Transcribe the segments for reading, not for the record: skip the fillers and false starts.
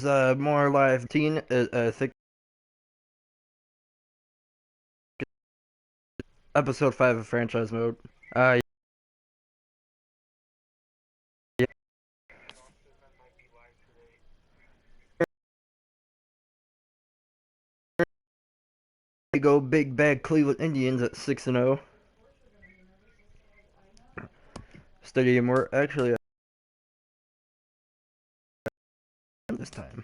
More live teen. I think episode 5 of franchise mode. Uh, yeah, we go big bad Cleveland Indians at 6-0. Stadium we're actually this time.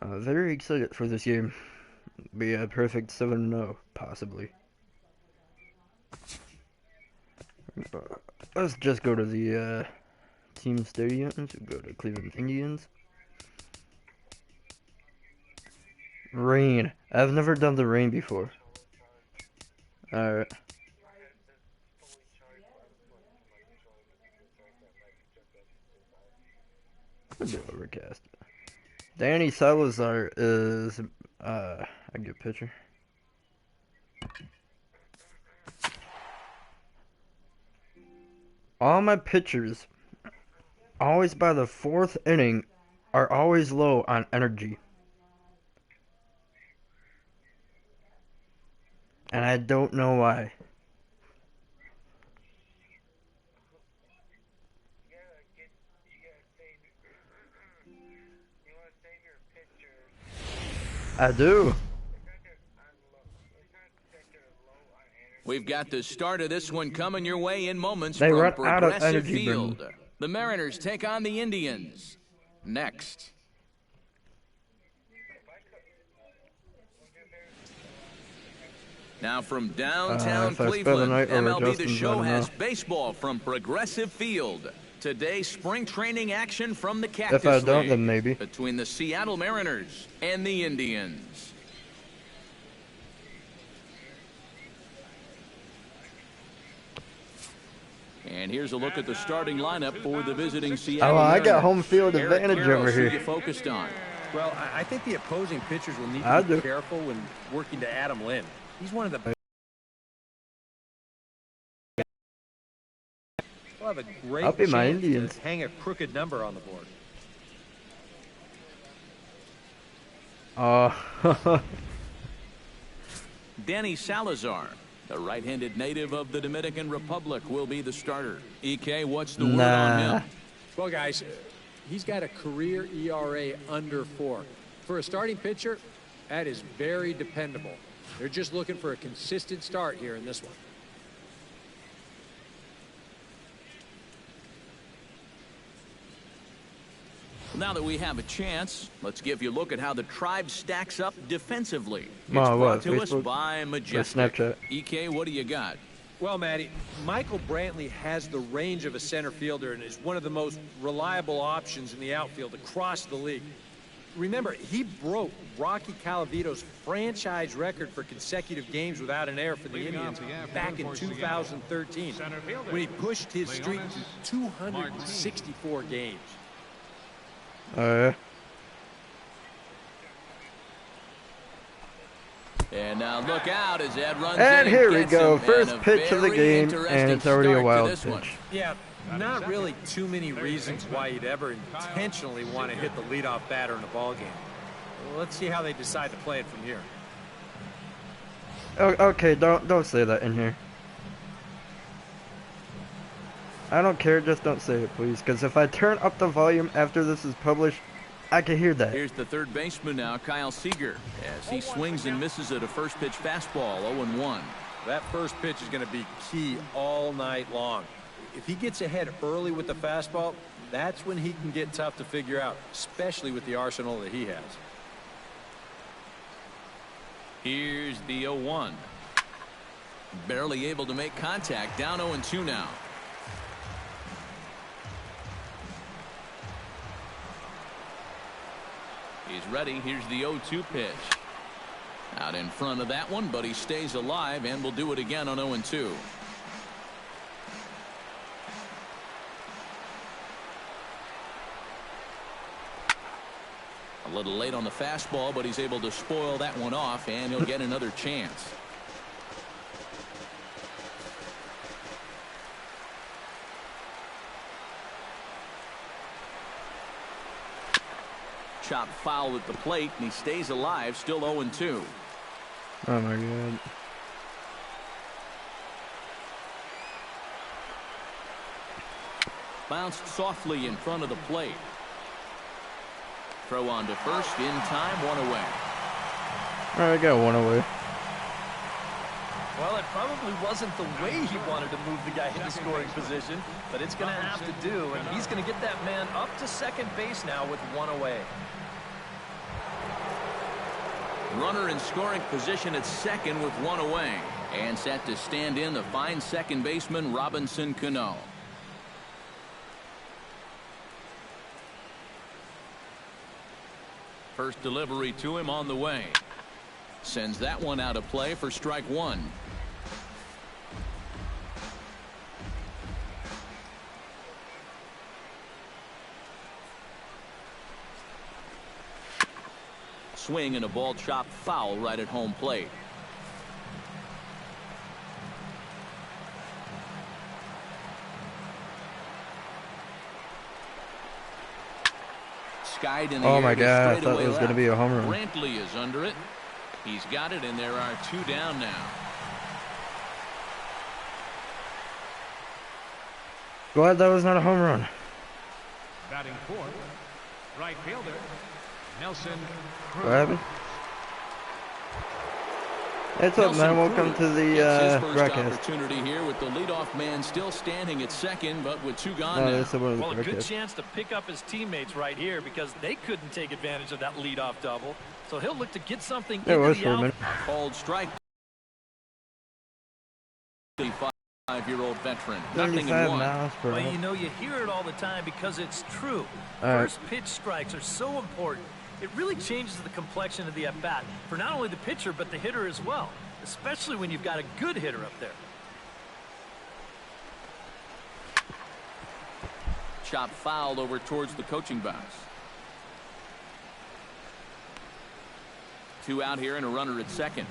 Very excited for this game. Be a perfect 7-0 possibly. Let's just go to the team stadium. So go to Cleveland Indians. Rain. I've never done the rain before. Alright. Overcast. Danny Salazar is a good pitcher. All my pitchers, always by the 4th inning, are always low on energy. And I don't know why. I do. We've got the start of this one coming your way in moments They from run out of Progressive energy, Field. Brendan. The Mariners take on the Indians. Next. Now from downtown if I spend the Cleveland, night over MLB The Justin's, I Show don't has know. baseball from Progressive Field. Today, spring training action from the Cactus If I don't, League then maybe. between the Seattle Mariners and the Indians. And here's a look at the starting lineup for the visiting Seattle Oh, I Mariners. got home field Eric advantage Karros, over who here. you focused on? Well, I think the opposing pitchers will need I to be do. careful when working to Adam Lynn. He's one of the. He'll have a great I'll be my chance Indians. to hang a crooked number on the board. Danny Salazar, the right-handed native of the Dominican Republic, will be the starter. EK, what's the word on him? Well, guys, he's got a career ERA under 4. For a starting pitcher, that is very dependable. They're just looking for a consistent start here in this one. Now that we have a chance, let's give you a look at how the Tribe stacks up defensively. It's Oh, brought what, to us Facebook? by Or Majestic. Snapchat. EK, what do you got? Well, Matty, Michael Brantley has the range of a center fielder and is one of the most reliable options in the outfield across the league. Remember, he broke Rocky Calavito's franchise record for consecutive games without an error for the Indians back in 2013 when he pushed his streak to 264 games. Uh, And now look out as Ed runs in and here we gets go. him. First And a pitch of the very game, and interesting it's already a start to wild this one. pitch. Yeah, not really too many reasons why you'd ever intentionally want to hit the leadoff batter in a ball game. Well, let's see how they decide to play it from here. Okay, don't say that in here. I don't care, just don't say it, please. Because if I turn up the volume after this is published, I can hear that. Here's the third baseman now, Kyle Seager, as he swings and misses at a first pitch fastball, 0-1. That first pitch is going to be key all night long. If he gets ahead early with the fastball, that's when he can get tough to figure out, especially with the arsenal that he has. Here's the 0-1. Barely able to make contact, down 0-2 now. He's ready. Here's the 0-2 pitch. Out in front of that one, but he stays alive and will do it again on 0-2. A little late on the fastball, but he's able to spoil that one off, and he'll get another chance. chopped foul at the plate, and he stays alive, still 0-2. Oh my God. Bounced softly in front of the plate. Throw on to first, in time, 1 away. All right, I got 1 away. Well, it probably wasn't the way he wanted to move the guy into scoring position, but it's going to have to do, and he's going to get that man up to second base now with 1 away. Runner in scoring position at second with 1 away. And set to stand in the fine second baseman, Robinson Cano. First delivery to him on the way. Sends that one out of play for strike 1. Swing and a ball chopped foul right at home plate. Skied in the Oh air my to God, I thought straightaway it was going to be a home run. Brantley is under it. He's got it, and there are 2 down now. Glad that was not a home run. Batting fourth, right fielder, Nelson. What happened? It's up, man. Welcome to the It's his first broadcast. opportunity here with the leadoff man still standing at second, but with 2 gone No, now. that's the one of the Well, a good broadcast. chance to pick up his teammates right here because they couldn't take advantage of that leadoff double. So he'll look to get something It into was the for a out. minute. Called strike. 35-year-old veteran. Nothing in 35 one. miles per Well, hour. you know, you hear it all the time because it's true. All right. First pitch strikes are so important. It really changes the complexion of the at-bat for not only the pitcher but the hitter as well, especially when you've got a good hitter up there. Chop fouled over towards the coaching box. 2 out here and a runner at second.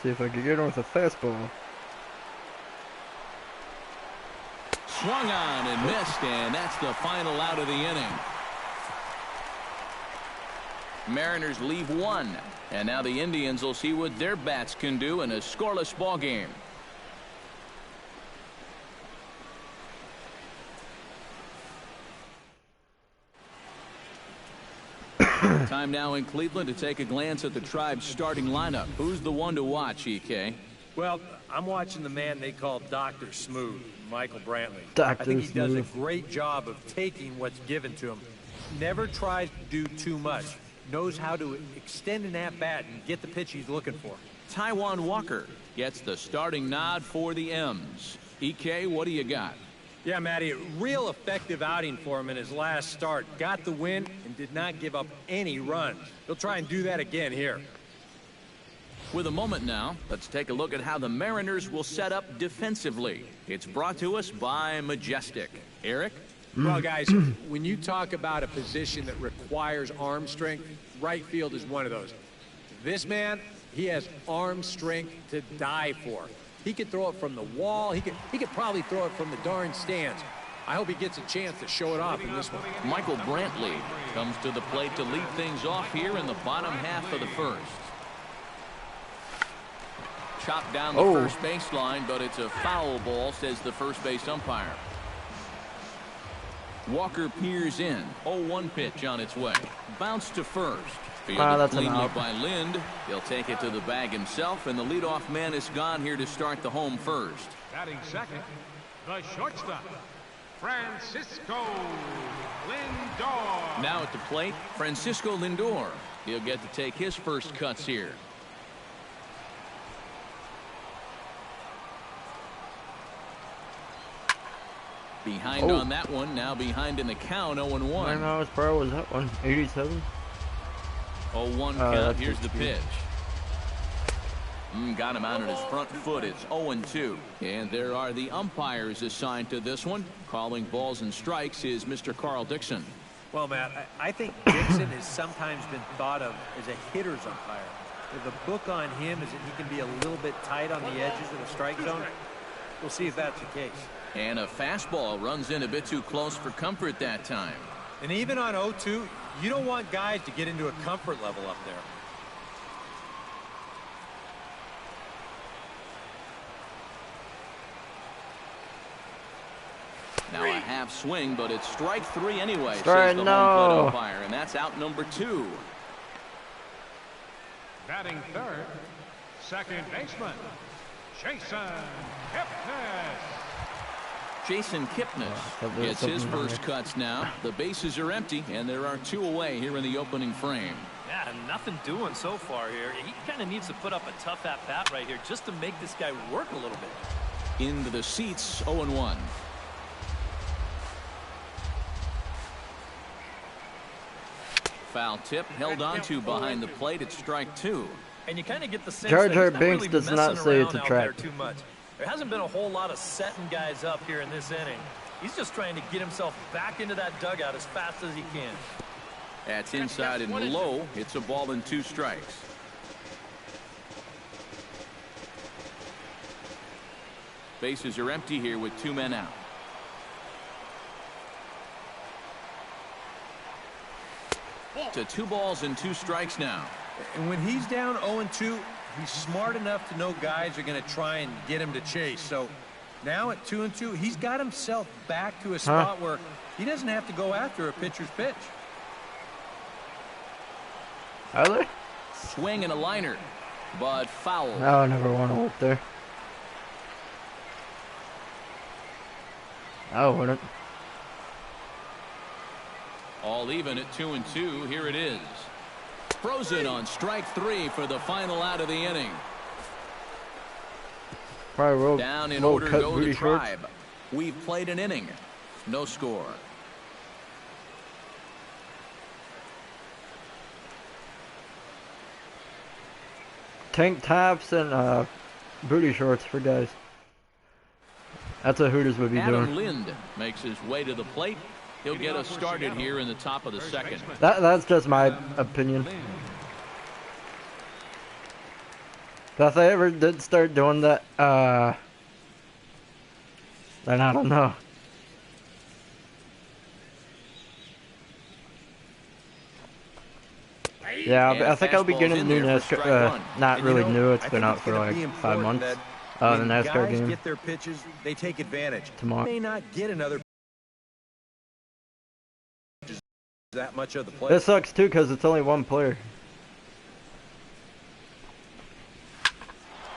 See if I can get him with a fastball. Swung on and missed, and that's the final out of the inning. Mariners leave 1, and now the Indians will see what their bats can do in a scoreless ball game. Time now in Cleveland to take a glance at the Tribe's starting lineup. Who's the one to watch, EK? Well, I'm watching the man they call Dr. Smooth, Michael Brantley. Dr. I think he does a Smooth. great job of taking what's given to him. Never tries to do too much. Knows how to extend an at-bat and get the pitch he's looking for. Taijuan Walker gets the starting nod for the M's. EK, what do you got? Yeah, Matty, a real effective outing for him in his last start. Got the win and did not give up any runs. He'll try and do that again here. With a moment now, let's take a look at how the Mariners will set up defensively. It's brought to us by Majestic. Eric? Well, guys, when you talk about a position that requires arm strength, right field is one of those. This man, he has arm strength to die for. He could throw it from the wall. He could probably throw it from the darn stands. I hope he gets a chance to show it off in this one. Michael Brantley comes to the plate to lead things off here in the bottom half of the first. Chopped down the first baseline, but it's a foul ball, says the first base umpire. Walker peers in. 0-1 pitch on its way. Bounce to first. Fielded That's an cleanly out. by Lind. He'll take it to the bag himself, and the leadoff man is gone here to start the home first. Batting second, the shortstop, Francisco Lindor. Now at the plate, Francisco Lindor. He'll get to take his first cuts here. Behind on that one, now behind in the count, 0-1. 9 miles per hour was that one? 87? 0-1 that's count. Here's the 52. pitch. Got him out on his front foot. It's 0-2. And there are the umpires assigned to this one. Calling balls and strikes is Mr. Carl Dixon. Well, Matt, I think Dixon has sometimes been thought of as a hitter's umpire. The book on him is that he can be a little bit tight on the edges of the strike zone. We'll see if that's the case. And a fastball runs in a bit too close for comfort that time. And even on 0-2, you don't want guys to get into a comfort level up there. Now a half swing, but it's strike 3 anyway, Strike, says the no. home plate umpire, and that's out number 2. Batting third, second baseman, Jason Kipnis. Jason Kipnis gets his first cuts now. The bases are empty, and there are 2 away here in the opening frame. Yeah, nothing doing so far here. He kind of needs to put up a tough at-bat right here just to make this guy work a little bit. Into the seats, 0-1. Foul tip held onto behind the plate at strike 2. And you kind of get the sense Jar that Jar he's not Binks really does not messing say around it's a out trap. there too much. There hasn't been a whole lot of setting guys up here in this inning. He's just trying to get himself back into that dugout as fast as he can. That's inside and low. It's a ball and 2 strikes. Bases are empty here with 2 men out. To 2 balls and 2 strikes now. And when he's down 0-2, he's smart enough to know guys are going to try and get him to chase. So now at 2-2, he's got himself back to a spot where he doesn't have to go after a pitcher's pitch. Are they? Swing and a liner, but foul. No, I never want to work there. I wouldn't. All even at 2-2. Here it is. Frozen on strike 3 for the final out of the inning. Probably roll, Down in roll order cut go booty the shorts. Tribe. We've played an inning. No score. Tank tops and booty shorts for guys. That's what Hooters would be Adam doing. Lind makes his way to the plate. He'll get us started here in the top of the second. That's just my opinion. If I ever did start doing that, then I don't know. Yeah, I think I'll be getting a new NASCAR. Not really new. It's been out for like 5 months. The NASCAR guys game get their pitches, they take advantage. tomorrow. May not get another that much of the play. This sucks too because it's only one player.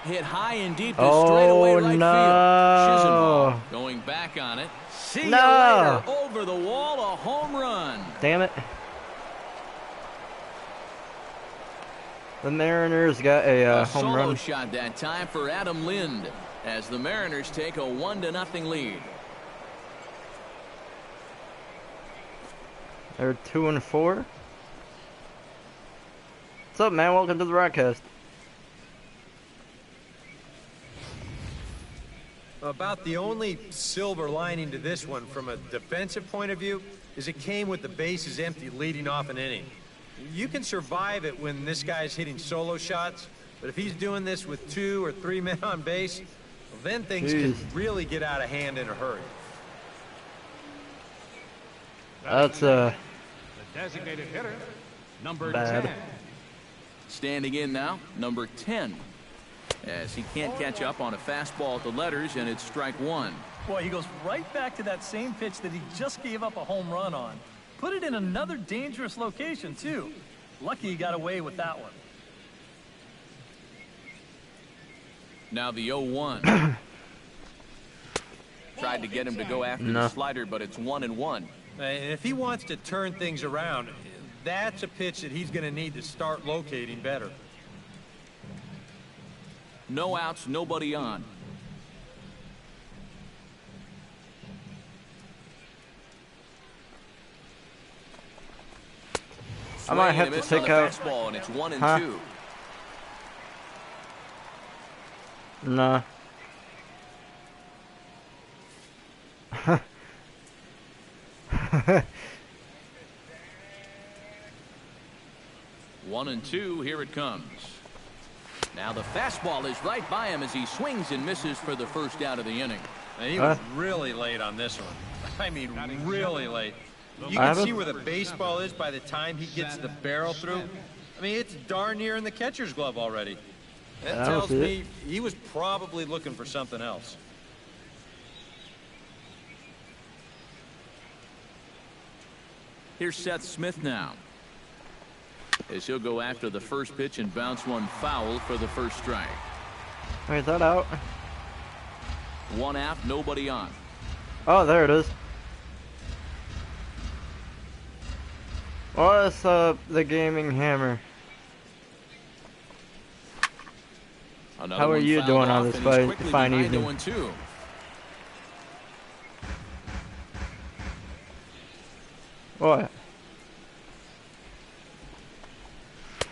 Hit high and deep to straightaway right no. field. Chisenhall going back on it. See No. you later. Over the wall, a home run. Damn it. The Mariners got a home solo run. shot that time for Adam Lind as the Mariners take a 1-0 lead. They're 2-4. What's up, man? Welcome to the broadcast. About the only silver lining to this one from a defensive point of view is it came with the bases empty leading off an inning. You can survive it when this guy's hitting solo shots, but if he's doing this with 2 or 3 men on base, well, then things can really get out of hand in a hurry. That's The designated hitter, number Bad. 10. Standing in now, number 10. As he can't catch up on a fastball at the letters, and it's strike 1. Boy, he goes right back to that same pitch that he just gave up a home run on. Put it in another dangerous location, too. Lucky he got away with that one. Now the 0-1. Tried to get him to go after the slider, but it's 1-1. And if he wants to turn things around, that's a pitch that he's going to need to start locating better. No outs, nobody on. I might have to take out. Fastball, and it's 1-2. Nah. 1-2. Here it comes. Now the fastball is right by him as he swings and misses for the first out of the inning. And he was really late on this one. I mean, really late. You can see where the baseball is by the time he gets the barrel through. I mean, it's darn near in the catcher's glove already. That tells me he was probably looking for something else. Here's Seth Smith now, as he'll go after the first pitch and bounce one foul for the first strike. Wait, is that out? One out, nobody on. Oh, there it is. What's up, the gaming hammer? Another How are one you fouled doing off, on this and he's quickly fine behind evening? 0-2. What?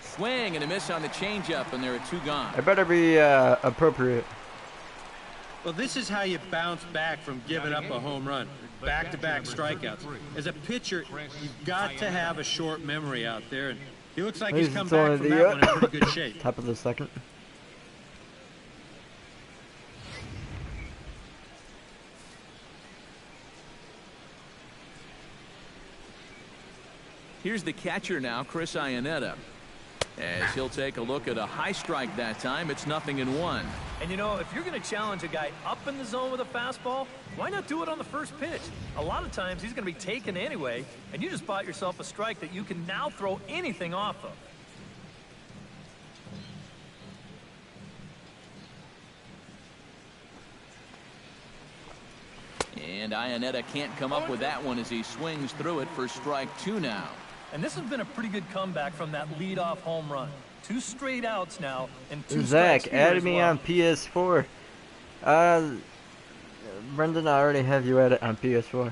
Swing and a miss on the changeup, and there are two gone. It better be appropriate. Well, this is how you bounce back from giving up a home run. Back-to-back strikeouts. As a pitcher, you've got to have a short memory out there, and he looks like he's come back from that one in pretty good shape. Top of the second. Here's the catcher now, Chris Iannetta, as he'll take a look at a high strike that time. It's 0-1. And you know, if you're going to challenge a guy up in the zone with a fastball, why not do it on the first pitch? A lot of times he's going to be taken anyway, and you just bought yourself a strike that you can now throw anything off of. And Iannetta can't come up with that one as he swings through it for strike two now. And this has been a pretty good comeback from that leadoff home run. 2 straight outs now, and 2 Zach, strikes here add as me well. on PS4. Brendan, I already have you added on PS4.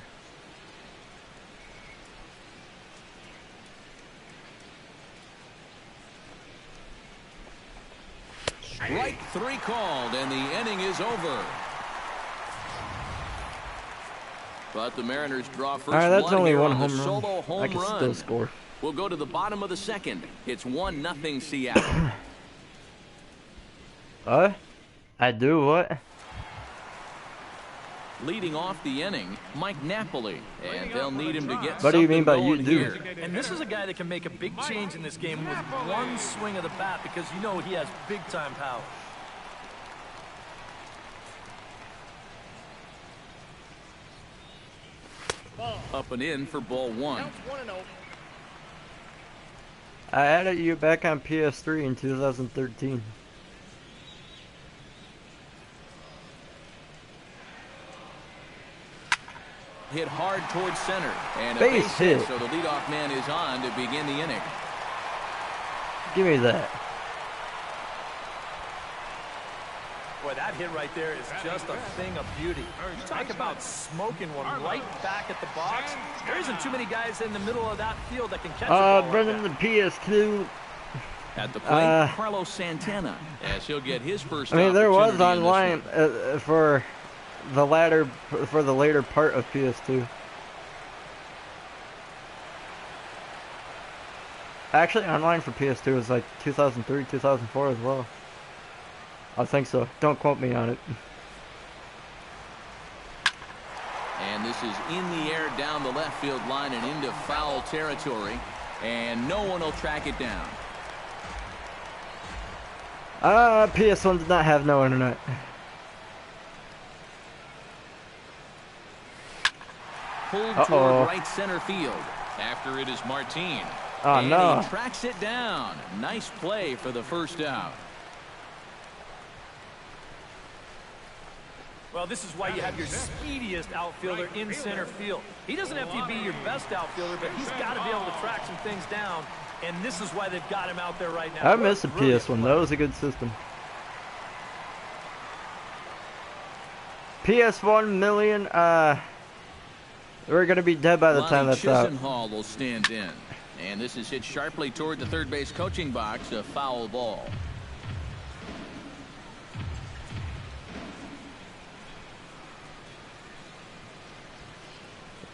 Strike 3 called, and the inning is over. But the Mariners draw first Alright, that's blood only here one on the home run. solo home I can run. still score. We'll go to the bottom of the second. It's 1-0 Seattle. What? I do what? Leading off the inning, Mike Napoli, and they'll need him to get What do you mean by something you going do? here. And this is a guy that can make a big change in this game with one swing of the bat, because you know he has big-time power. Up and in for ball 1. I added you back on PS3 in 2013. Hit hard towards center, and a Base base hit, hit. so the leadoff man is on to begin the inning. Give me that. Boy, that hit right there is just a thing of beauty. You talk about smoking one right back at the box. There isn't too many guys in the middle of that field that can catch a ball like Brendan, the that. PS2. At the plate, Carlos Santana, as he'll get his first I mean, there was opportunity in this online for the later part of PS2. Actually, online for PS2 was like 2003, 2004 as well. I think so. Don't quote me on it. And this is in the air down the left field line and into foul territory, and no one will track it down. PS1 did not have no internet. Pulled toward right center field. After it is Martin. Oh, and no. he tracks it down. Nice play for the first out. Well, this is why you have your speediest outfielder in center field. He doesn't have to be your best outfielder, but he's got to be able to track some things down, and this is why they've got him out there right now. I miss the PS1. That was a good system. PS1 million, we're going to be dead by the time that's out. Chisenhall will stand in. And this is hit sharply toward the third base coaching box, a foul ball.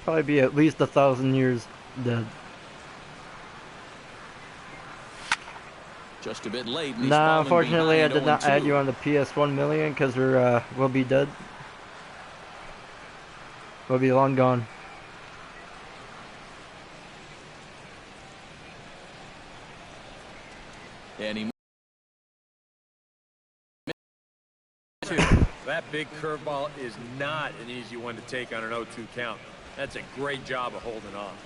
Probably be at least 1,000 years dead. Just a bit late. And he's Nah, fallen unfortunately, I behind did not 0-2. add you on the PS1 million because we'll be dead. We'll be long gone. And he That big curveball is not an easy one to take on an 0-2 count. That's a great job of holding off.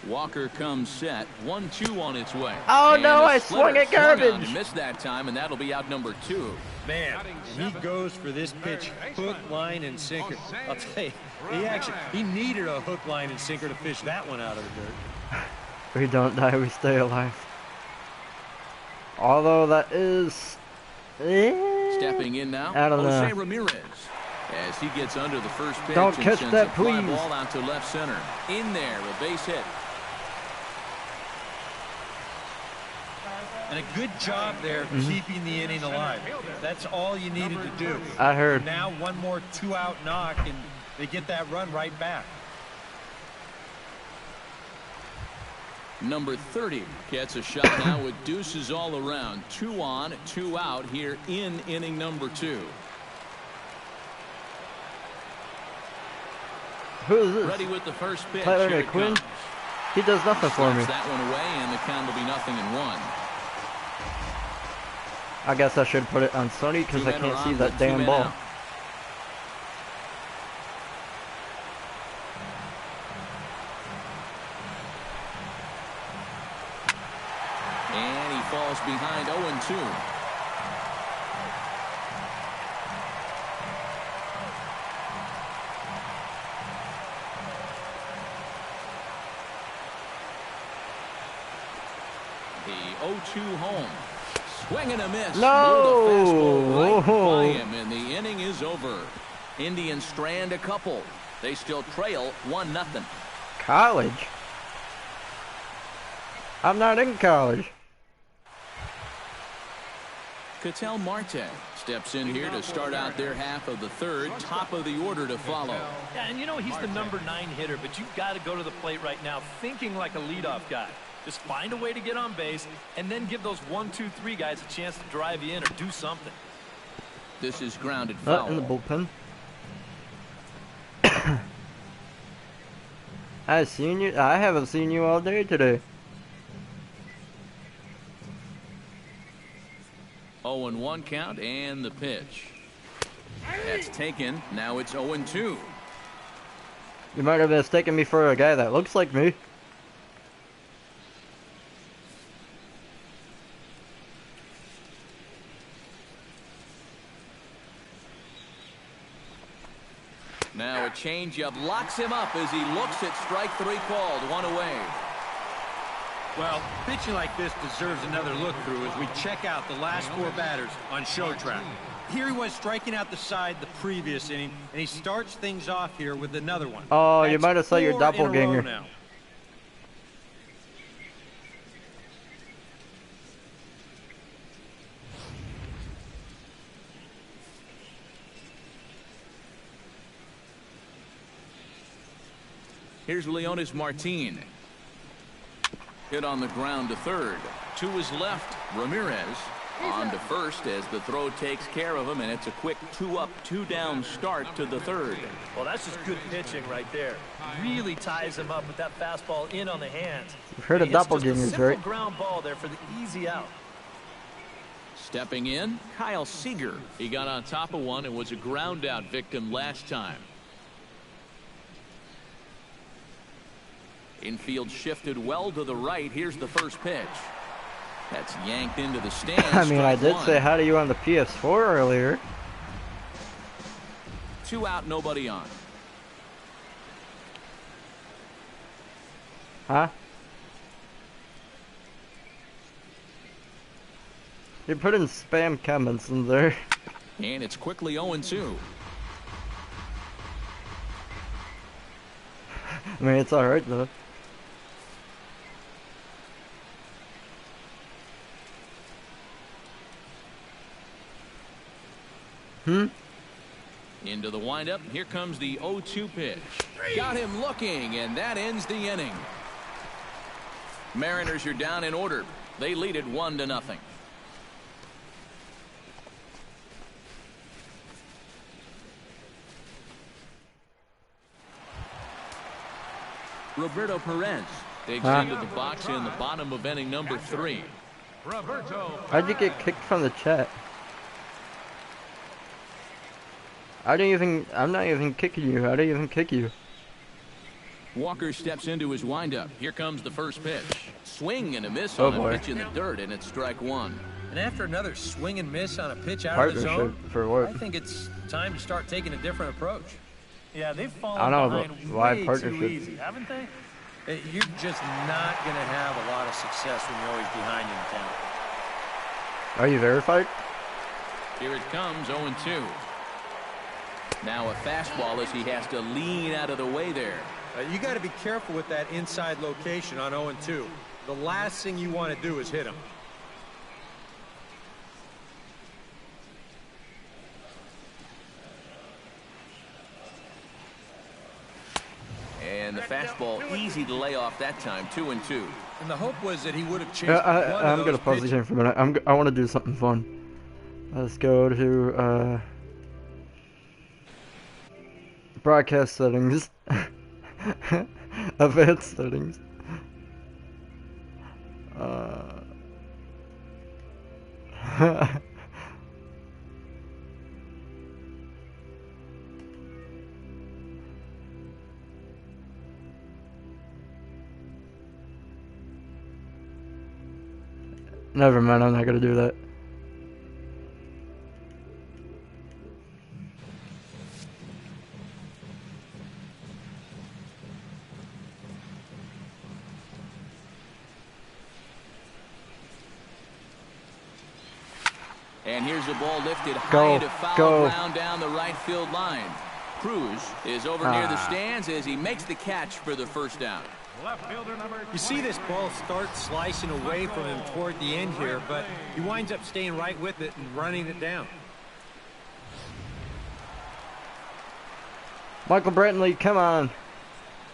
Walker comes set. 1-2 on its way. Oh And no, a I splitter swung at swung on garbage. to miss that time, and that'll be out number 2. Man, he goes for this pitch hook, line, and sinker. I'll tell you, he needed a hook, line, and sinker to fish that one out of the dirt. We don't die, we stay alive. Although that is... Stepping in now, I don't Jose know. Ramirez. As he gets under the first pitch Don't and catch sends that, a fly please. ball out to left center. In there, a base hit. And a good job there keeping the inning alive. That's all you needed to do. I heard. Now one more 2-out knock, and they get that run right back. Number 30 gets a shot now with deuces all around. 2 on, 2 out here in inning number 2. Who is this? Ready with the first pitch. Tyler Here it McQuinn? comes. He does nothing for me. Slaps that one away, and the count will be 0-1. I guess I should put it on Sony because Two I men can't are see on that with 2 damn men ball. out. And he falls behind 0-2. The 0-2 home. Swing and a miss. No! Ruled a fastball right Whoa. by him, and the inning is over. Indians strand a couple. They still trail 1-0. College? I'm not in college. Ketel Marte steps in here to start out their half of the third. Top of the order to follow. Yeah, and you know he's the number 9 hitter, but you've got to go to the plate right now thinking like a leadoff guy. Just find a way to get on base, and then give those 1, 2, 3 guys a chance to drive you in or do something. This is grounded Not foul. in the bullpen. I haven't seen you all day today. 0-1 count and the pitch. That's taken. Now it's 0-2. You might have mistaken me for a guy that looks like me. Now a changeup locks him up as he looks at strike 3 called. 1 away. Well, pitching like this deserves another look through as we check out the last 4 batters on show track. Here he was striking out the side the previous inning, and he starts things off here with another one. Oh, you That's might have saw your 4 in a row doppelganger. now. Here's Leonis Martin. Hit on the ground to third. To his left, Ramirez on to first as the throw takes care of him, and it's a quick 2-up, 2-down start to the third. Well, that's just good pitching right there. Really ties him up with that fastball in on the hands. You've heard of He hits just a doppelgangers, simple right? ground ball there for the easy out. Stepping in, Kyle Seager. He got on top of one and was a ground out victim last time. Infield shifted well to the right. Here's the first pitch. That's yanked into the stands. I mean, I Strike did one. say hi to you on the PS4 earlier. 2 out, nobody on. Huh? You're putting spam comments in there. And it's quickly 0-2. I mean, it's alright though. Into the windup. Here comes the 0-2 pitch. Got him looking, and that ends the inning. Mariners are down in order. They lead it 1-0. Roberto Perez digs into the box in the bottom of inning number 3. How'd you get kicked from the chat? I'm not even kicking you. How do you even kick you? Walker steps into his windup. Here comes the first pitch. Swing and a miss on a pitch in the dirt, and it's strike 1. And after another swing and miss on a pitch out of the zone, for what? I think it's time to start taking a different approach. Yeah, they've fallen behind way too easy, haven't they? You're just not going to have a lot of success when you're always behind in town. Are you verified? Here it comes, 0-2. Now a fastball as he has to lean out of the way there. You got to be careful with that inside location on 0-2. The last thing you want to do is hit him. And the fastball easy to lay off that time, 2-2. And the hope was that he would have chased I'm going to pause the game for a minute. I want to do something fun. Let's go to broadcast settings. Advanced settings. Never mind, I'm not gonna do that. And here's a ball lifted high to foul ground down the right field line. Cruz is over near the stands as he makes the catch for the first down. You see this ball start slicing away from him toward the end here, but he winds up staying right with it and running it down. Michael Brantley, come on.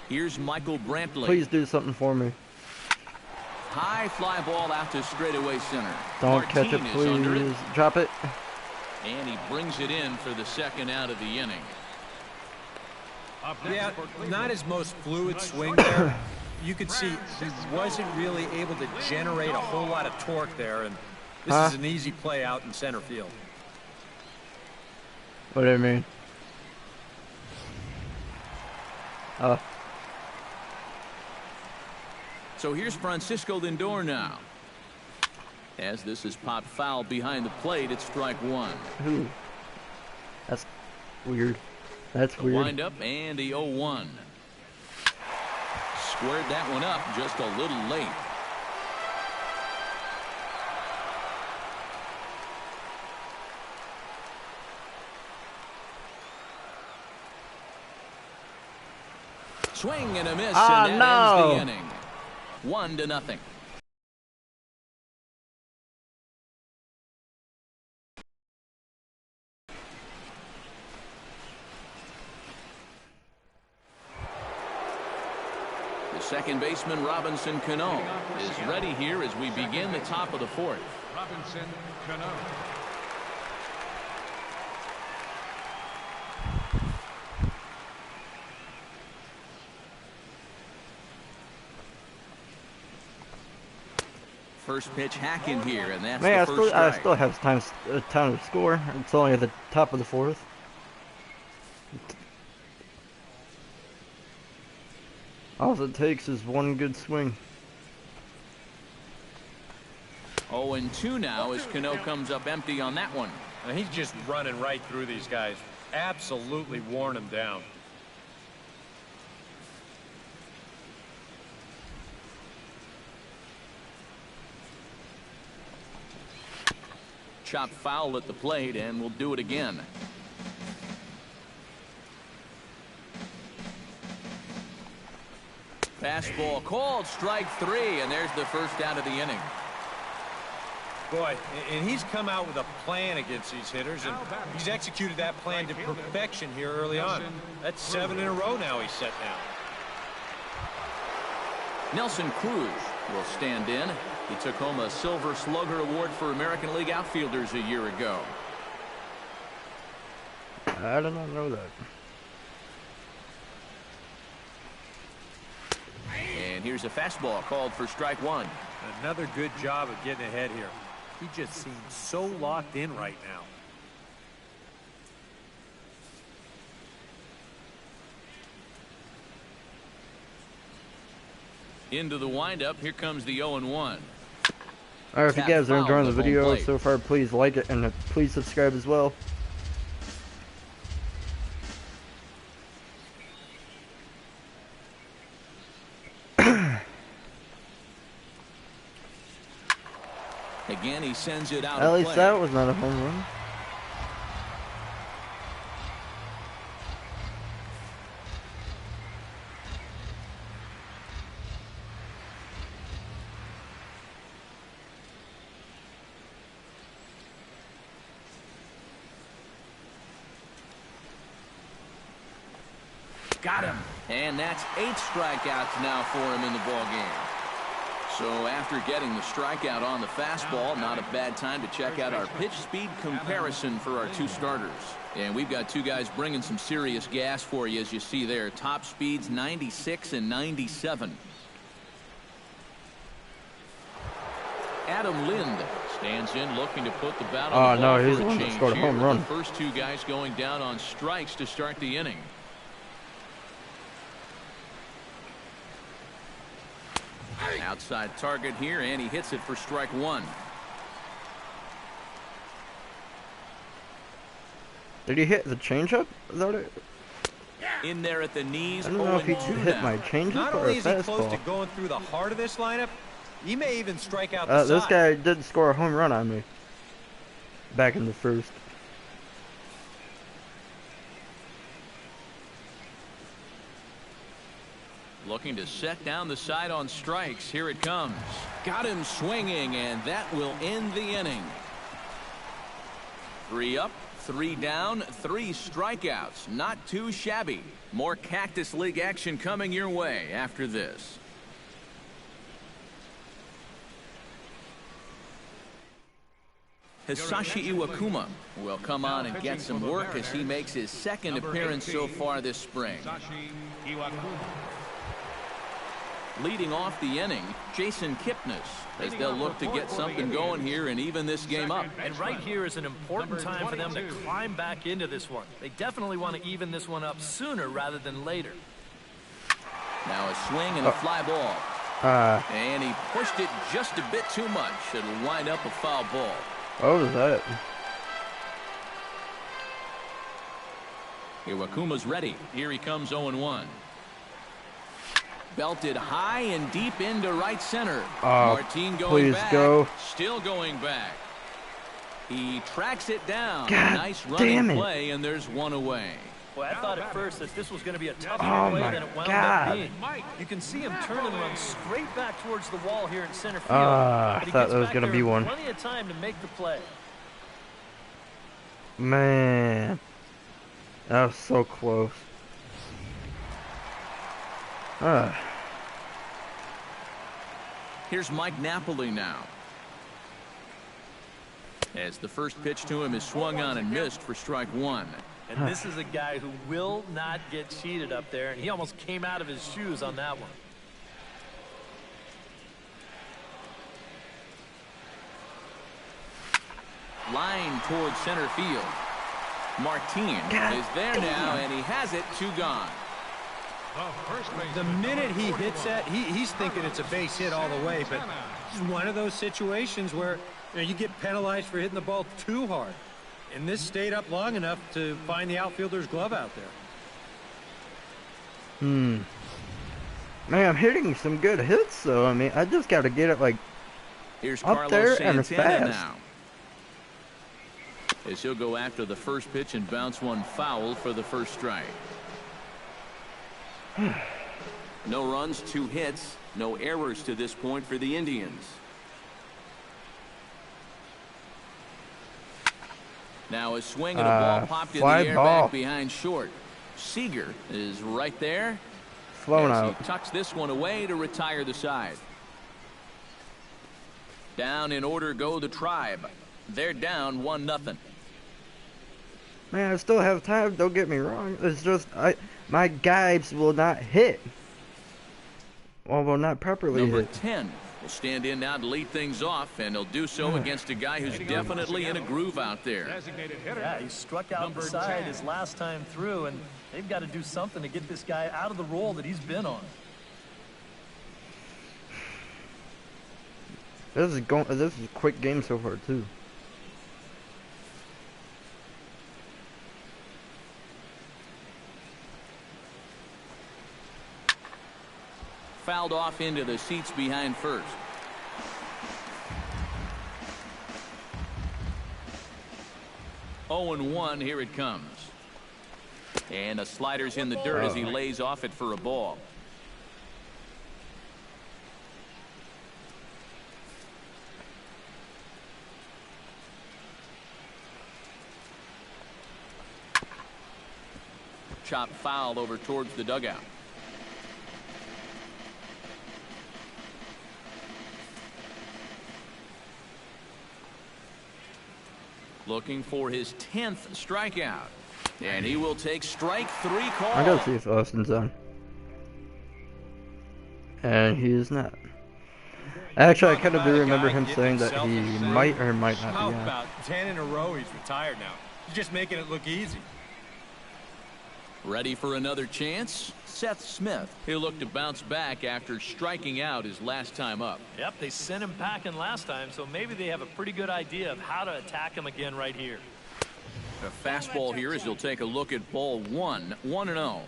Here's Michael Brantley. Please do something for me. High fly ball out to straightaway center. Don't catch it, please. Drop it. And he brings it in for the second out of the inning. Yeah, not his most fluid swing there. You could see he wasn't really able to generate a whole lot of torque there, and this is an easy play out in center field. What do you mean? So here's Francisco Lindor now. As this is popped foul behind the plate, it's strike 1. Ooh. That's weird. That's weird. Wind up and the 0-1. Squared that one up just a little late. Swing and a miss, and that ends the inning. 1-0. The second baseman, Robinson Cano, is ready here as we begin the top of the fourth. Robinson Cano. First pitch hack in here, and that's Man, the first strike. I still have time to score. It's only at the top of the fourth. All it takes is one good swing. 0-2 now as Cano comes up empty on that one. And he's just running right through these guys. Absolutely worn them down. Chop foul at the plate, and we'll do it again. Fastball called, strike 3, and there's the first out of the inning. Boy, and he's come out with a plan against these hitters, and he's executed that plan to perfection here early on. That's 7 in a row now he's set down. Nelson Cruz will stand in. He took home a Silver Slugger Award for American League outfielders a year ago. I did not know that. And here's a fastball called for strike one. Another good job of getting ahead here. He just seems so locked in right now. Into the windup. Here comes the 0-1. Alright, if you guys are enjoying the video so far, please like it and please subscribe as well. Again, he sends it out. At least that was not a home run. Got him. And that's 8 strikeouts now for him in the ball game. So after getting the strikeout on the fastball, not a bad time to check out our pitch speed comparison for our 2 starters. And we've got 2 guys bringing some serious gas for you, as you see there. Top speeds 96 and 97. Adam Lind stands in, looking to put the bat on the ball. No, he's for the a one that change scored a here, home run. the first 2 guys going down on strikes to start the inning. Outside target here, and he hits it for strike one. Did he hit the changeup? Is that it? In there at the knees. I don't know if he 0-2 hit now. my changeup Not or a only is he close to fastball. going through the heart of this lineup, he may even strike out the This side. guy did score a home run on me back in the first. Looking to set down the side on strikes. Here it comes. Got him swinging, and that will end the inning. 3 up, 3 down, 3 strikeouts. Not too shabby. More Cactus League action coming your way after this. Hisashi Iwakuma will come on and get some work as he makes his 2nd appearance so far this spring. Leading off the inning, Jason Kipnis, as they'll look to get something going here and even this game up. And right here is an important time for them to climb back into this one. They definitely want to even this one up sooner rather than later. Now a swing and a fly ball. And he pushed it just a bit too much. It'll wind up a foul ball. What was that? Iwakuma's ready. Here he comes 0-1. Belted high and deep into right center. Martin going back. Go. Still going back. He tracks it down. God Nice running damn it. play, and there's one away. Boy, I thought at first that this was going to be a tougher Oh play my than it wound God. up being. You can see him turn and run straight back towards the wall here in center field. I But he thought gets that was back gonna there be in one. Plenty of time to make the play. Man, that was so close. Here's Mike Napoli now. As the first pitch to him is swung on and missed for strike one. And this is a guy who will not get cheated up there, and he almost came out of his shoes on that one. Line towards center field. Martin is there now, and he has it. 2 gone. The minute he hits that, he's thinking it's a base hit all the way, but it's one of those situations where you get penalized for hitting the ball too hard. And this stayed up long enough to find the outfielder's glove out there. Man, I'm hitting some good hits, though. I mean, I just got to get it, like, Here's up Carlos there and Santana fast. now. As he'll go after the first pitch and bounce one foul for the first strike. No runs, 2 hits, no errors to this point for the Indians. Now a swing and a ball popped in the fly air ball. back behind short. Seager is right there. Flown as out. he tucks this one away to retire the side. Down in order go the Tribe. They're down 1-0. Man, I still have time. Don't get me wrong. It's just my guides will not hit. Well, will not properly Number hit. 10 will stand in now to lead things off, and he'll do so against a guy who's definitely in a groove out there. Designated hitter. Yeah, he struck out Number the side 10. his last time through, and they've got to do something to get this guy out of the role that he's been on. This is a quick game so far too. Fouled off into the seats behind first. Oh, and 1, here it comes. And a slider's in the dirt as he lays off it for a ball. Chop foul over towards the dugout. Looking for his 10th strikeout. And he will take strike 3 call. I gotta see if Austin's on. And he is not. Actually, I kind of do remember him saying that he might or might not How be on. about 10 in a row? He's retired now. He's just making it look easy. Ready for another chance? Seth Smith. He'll look to bounce back after striking out his last time up. Yep, they sent him packing last time, so maybe they have a pretty good idea of how to attack him again right here. A fastball here as he'll take a look at ball 1, 1-0.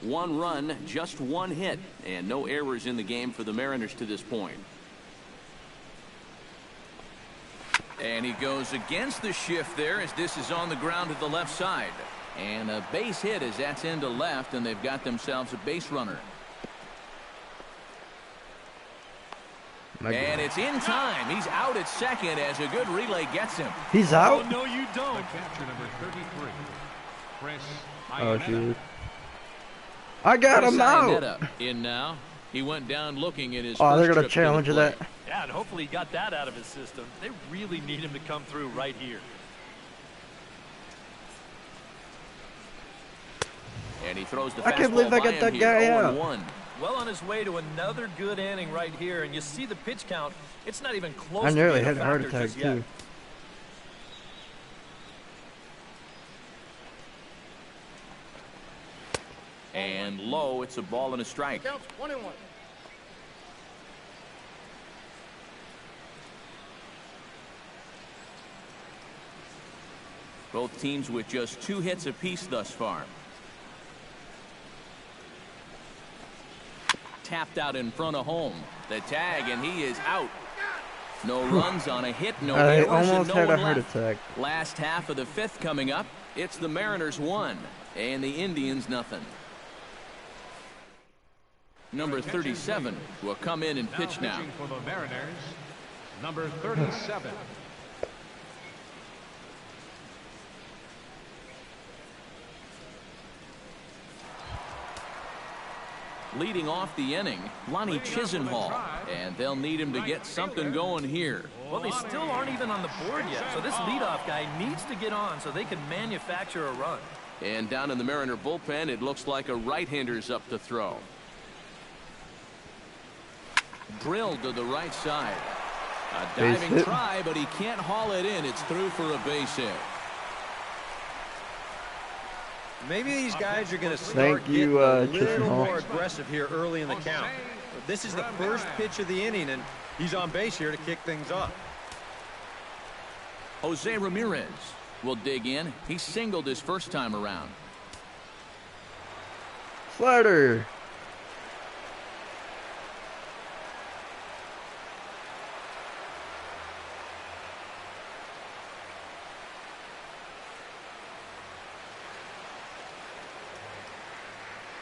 1 run, just 1 hit, and no errors in the game for the Mariners to this point. And he goes against the shift there as this is on the ground to the left side. And a base hit as that's into left, and they've got themselves a base runner. And it's in time. He's out at second as a good relay gets him. He's out? Oh, no, you don't. Catcher number 33, Chris Oh, Iannetta. shoot. I got him out! Iannetta in now. He went down looking at his Oh, they're first gonna trip to challenge the that. plate. Yeah, and hopefully he got that out of his system. They really need him to come through right here. And he throws the I can't fastball believe I by got him that here, guy out. 0-1. Well on his way to another good inning right here, and you see the pitch count. It's not even close I to nearly being had a heart factor attack just yet. too. And low, it's a ball and a strike. Counts 1-1. Both teams with just 2 hits apiece thus far. Tapped out in front of home. The tag, and he is out. No runs on a hit, no I errors, almost and no had a one heart left. attack. Last half of the 5th coming up. It's the Mariners 1 and the Indians nothing. Number 37 will come in and pitch now. Pitching for the Mariners, number 37. Leading off the inning, Lonnie Chisenhall, and they'll need him to get something going here. Well, they still aren't even on the board yet, so this leadoff guy needs to get on so they can manufacture a run. And down in the Mariner bullpen, it looks like a right-hander's up to throw. Drilled to the right side. A Base diving hit. try, but he can't haul it in. It's through for a base hit. Maybe these guys are going to Thank start you, getting a little Chisenhall. more aggressive here early in the count. This is the first pitch of the inning, and he's on base here to kick things off. Jose Ramirez will dig in. He singled his first time around. Slider.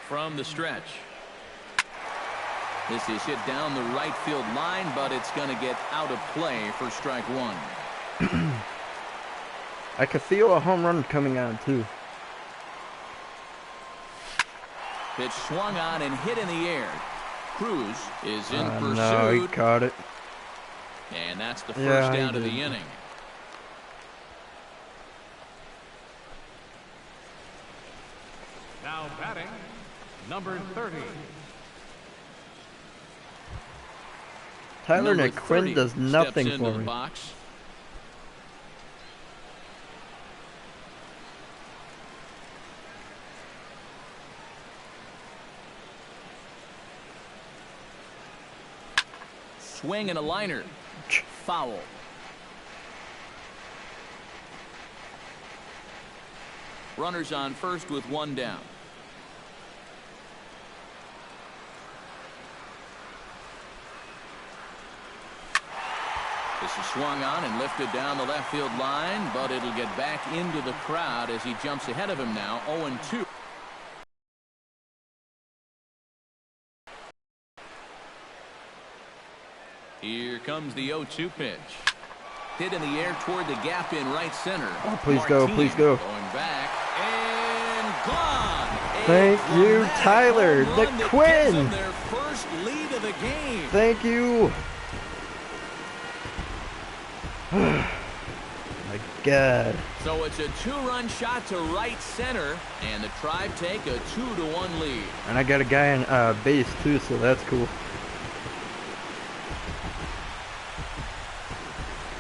From the stretch. This is hit down the right field line, but it's going to get out of play for strike 1. I could feel a home run coming on too. Pitch swung on and hit in the air. Cruz is in pursuit. No, he caught it. And that's the first out of the inning. Now batting, number 30. Tyler Number McQuinn 30 does nothing steps into for the me. box. Swing and a liner. Foul. Runners on first with one down. This is swung on and lifted down the left field line, but it'll get back into the crowd as he jumps ahead of him now, 0-2. Here comes the 0-2 pitch. Hit in the air toward the gap in right center. Oh, please go, please go. Going back and gone. Thank you, Tyler McQuinn. McQuinn. Their first lead of the game. Thank you. My God. So it's a 2-run shot to right center, and the Tribe take a 2-1 lead. And I got a guy on base too, so that's cool.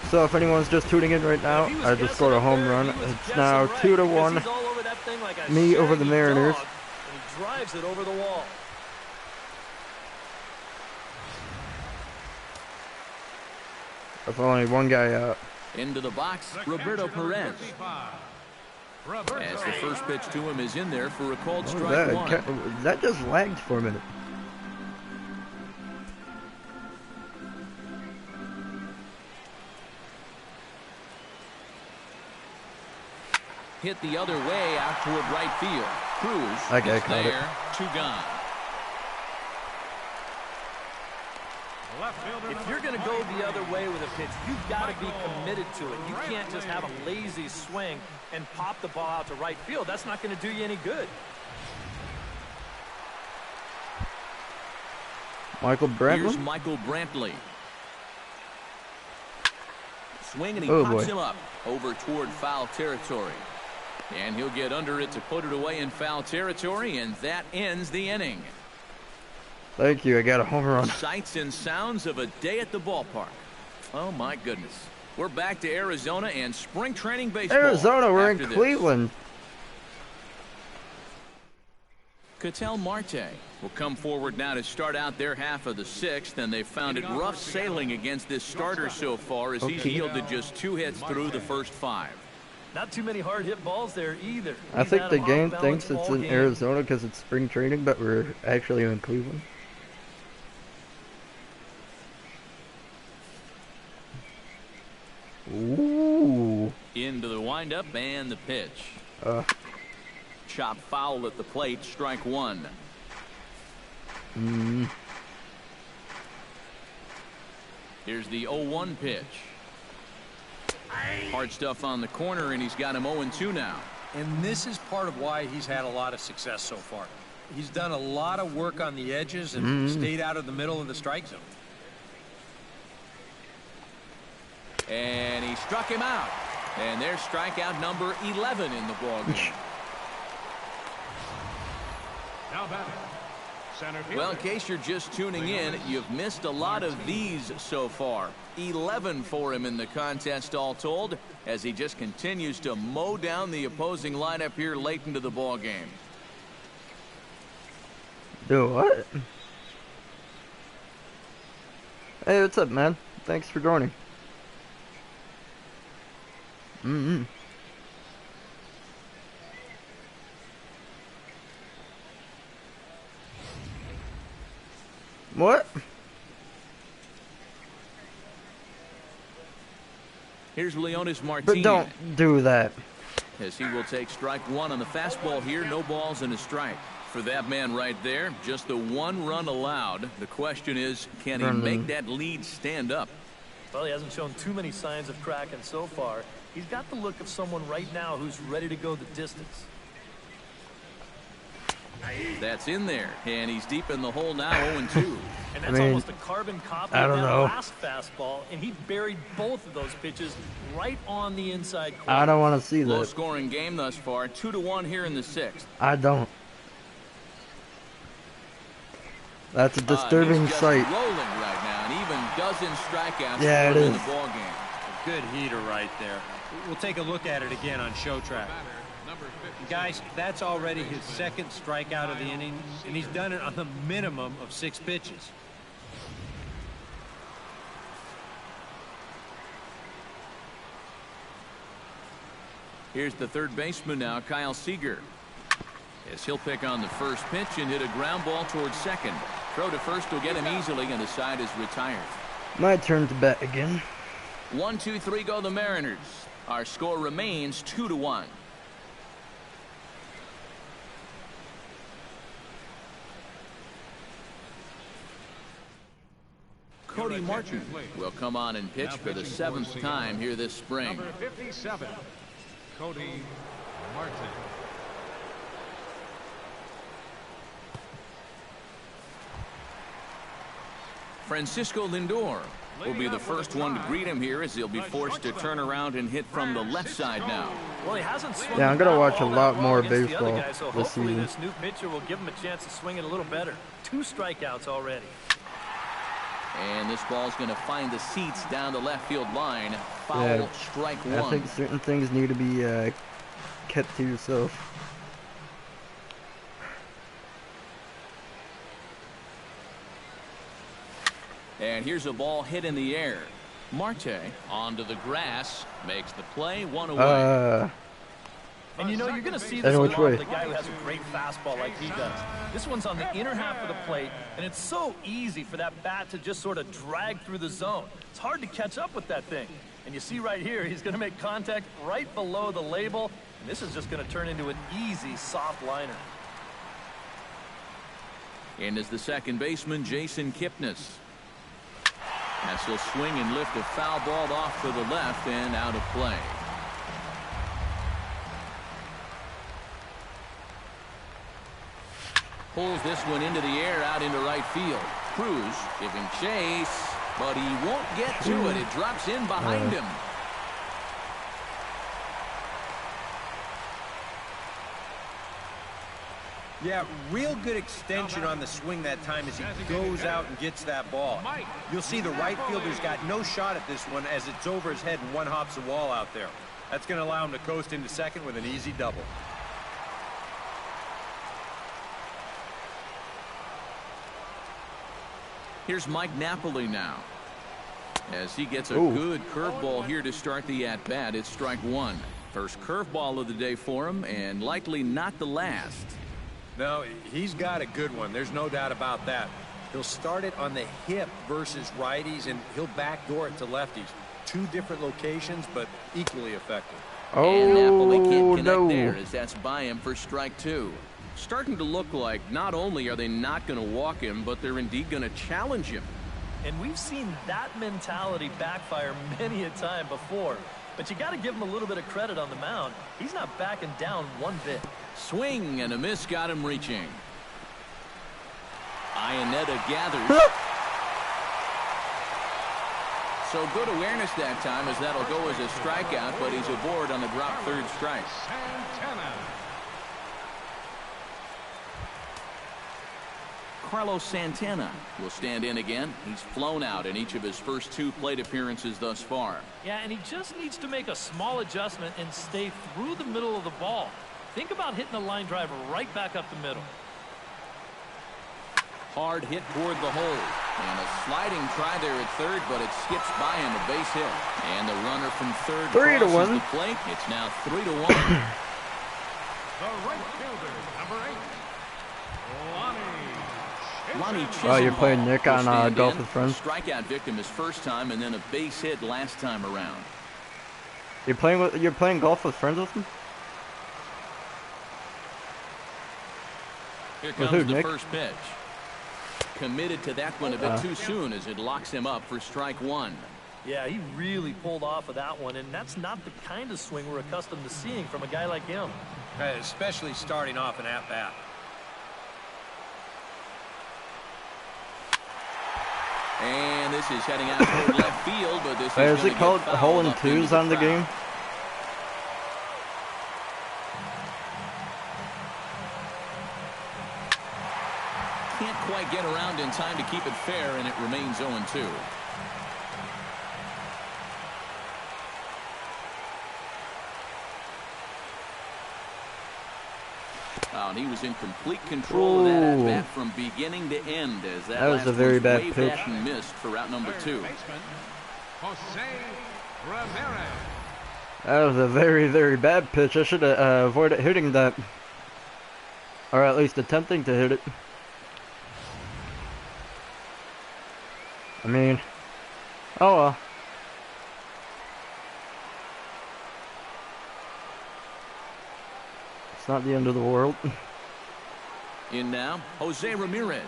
So if anyone's just tuning in right now, I just scored a home run. It's now 2-1. Me over the Mariners. And he drives it over the wall. With only one guy out. Into the box, Roberto Perez. As the first pitch to him is in there for a called strike one. That just lagged for a minute. Hit the other way out toward right field. Cruz is there, 2 gone. If you're going to go the other way with a pitch, you've got to be committed to it. You can't just have a lazy swing and pop the ball out to right field. That's not going to do you any good. Michael Brantley. Here's Michael Brantley. Swing and he pops him up over toward foul territory. And he'll get under it to put it away in foul territory, and that ends the inning. Thank you. I got a home run. Sights and sounds of a day at the ballpark. Oh, my goodness. We're back to Arizona and spring training baseball. Arizona, we're in Cleveland. Ketel Marte will come forward now to start out their half of the 6th, and they've found it rough sailing against this starter so far as he's yielded just 2 hits through the first 5. Not too many hard hit balls there either. I think the game thinks it's in Arizona because it's spring training, but we're actually in Cleveland. Ooh. Into the windup and the pitch. Chop foul at the plate, strike 1. Here's the 0-1 pitch. Hard stuff on the corner, and he's got him 0-2 now. And this is part of why he's had a lot of success so far. He's done a lot of work on the edges and stayed out of the middle of the strike zone. And he struck him out. And there's strikeout number 11 in the ballgame. Now batting, center fielder. Well, in case you're just tuning in, you've missed a lot of these so far. 11 for him in the contest all told, as he just continues to mow down the opposing lineup here late into the ball game. Do what? Hey, what's up, man? Thanks for joining. What? Here's Leonis Martin. But don't do that. As he will take strike 1 on the fastball here. No balls and a strike. For that man right there, just the 1 run allowed. The question is, can he make that lead stand up? Well, he hasn't shown too many signs of cracking so far. He's got the look of someone right now who's ready to go the distance. That's in there, and he's deep in the hole now, 0-2. And that's almost a carbon copy I of don't that know. last fastball, and he buried both of those pitches right on the inside corner. I don't want to see that. Low-scoring game thus far, 2-1 here in the 6th. I don't. That's a disturbing he's just sight. rolling right now, and even dozen strikeouts Yeah, it in is. the ball game. A good heater right there. We'll take a look at it again on show track. Guys, that's already his second strikeout of the inning, and he's done it on the minimum of 6 pitches. Here's the third baseman now, Kyle Seager. As he'll pick on the first pitch and hit a ground ball towards second. Throw to first will get him easily, and the side is retired. My turn to bet again. 1-2-3 go the Mariners. Our score remains 2-1. Cody Martin will come on and pitch for the 7th time here this spring. Number 57, Cody Martin. Francisco Lindor will be the first one to greet him here, as he'll be forced to turn around and hit from the left side now. Well, he hasn't swung Yeah, I'm gonna the bat watch a all that lot well more against the other baseball guy, so this hopefully season. this new pitcher will give him a chance to swing it a little better. 2 strikeouts already. And this ball's going to find the seats down the left field line. Foul, Yeah, strike I one. think certain things need to be kept to yourself. And here's a ball hit in the air. Marte onto the grass, makes the play, 1 away. And you know, you're going to see I this know a which lot way. with a guy who has a great fastball like he does. This one's on the inner half of the plate, and it's so easy for that bat to just sort of drag through the zone. It's hard to catch up with that thing. And you see right here, he's going to make contact right below the label, and this is just going to turn into an easy, soft liner. In is the second baseman, Jason Kipnis. As he'll swing and lift a foul ball off to the left and out of play. Pulls this one into the air out into right field. Cruz giving chase, but he won't get to it. It drops in behind him. Yeah, real good extension on the swing that time as he goes out and gets that ball. You'll see the right fielder's got no shot at this one as it's over his head and one hops the wall out there. That's going to allow him to coast into second with an easy double. Here's Mike Napoli now. As he gets a Ooh. good curveball here to start the at-bat. It's strike one. First curveball of the day for him, and likely not the last. No, he's got a good one. There's no doubt about that. He'll start it on the hip versus righties, and he'll backdoor it to lefties. 2 different locations, but equally effective. And Napoli can't Oh, connect no. there, as that's by him for strike 2. Starting to look like not only are they not going to walk him, but they're indeed going to challenge him. And we've seen that mentality backfire many a time before. But you got to give him a little bit of credit on the mound. He's not backing down one bit. Swing and a miss got him reaching. Iannetta gathers. So good awareness that time, as that'll go as a strikeout, but he's aboard on the drop third strike. Santana. Carlos Santana will stand in again. He's flown out in each of his first 2 plate appearances thus far. Yeah, and he just needs to make a small adjustment and stay through the middle of the ball. Think about hitting a line drive right back up the middle. Hard hit toward the hole. And a sliding try there at third, but it skips by him, a base hit. And the runner from third 3-1. crosses the plate. It's now 3-1. The right fielder, number 8, Lonnie Oh, you're playing Chisenhall Nick will on stand Golf in. with Friends? Strikeout victim his first time, and then a base hit last time around. You're playing golf with friends with him? Here With comes who, the Nick? first pitch. Committed to that one a bit too soon, as it locks him up for strike 1. Yeah, he really pulled off of that one, and that's not the kind of swing we're accustomed to seeing from a guy like him. Especially starting off an at-bat. And this is heading out toward left field, but this Wait, is is it called hole in twos on the game? Can't quite get around in time to keep it fair, and it remains 0-2. Oh, and he was in complete control of that at-bat from beginning to end, as that was a very bad pitch. And missed for route number 2. That was a very, very bad pitch. I should have avoided hitting that. Or at least attempting to hit it. I mean, oh well. It's not the end of the world. In now, Jose Ramirez.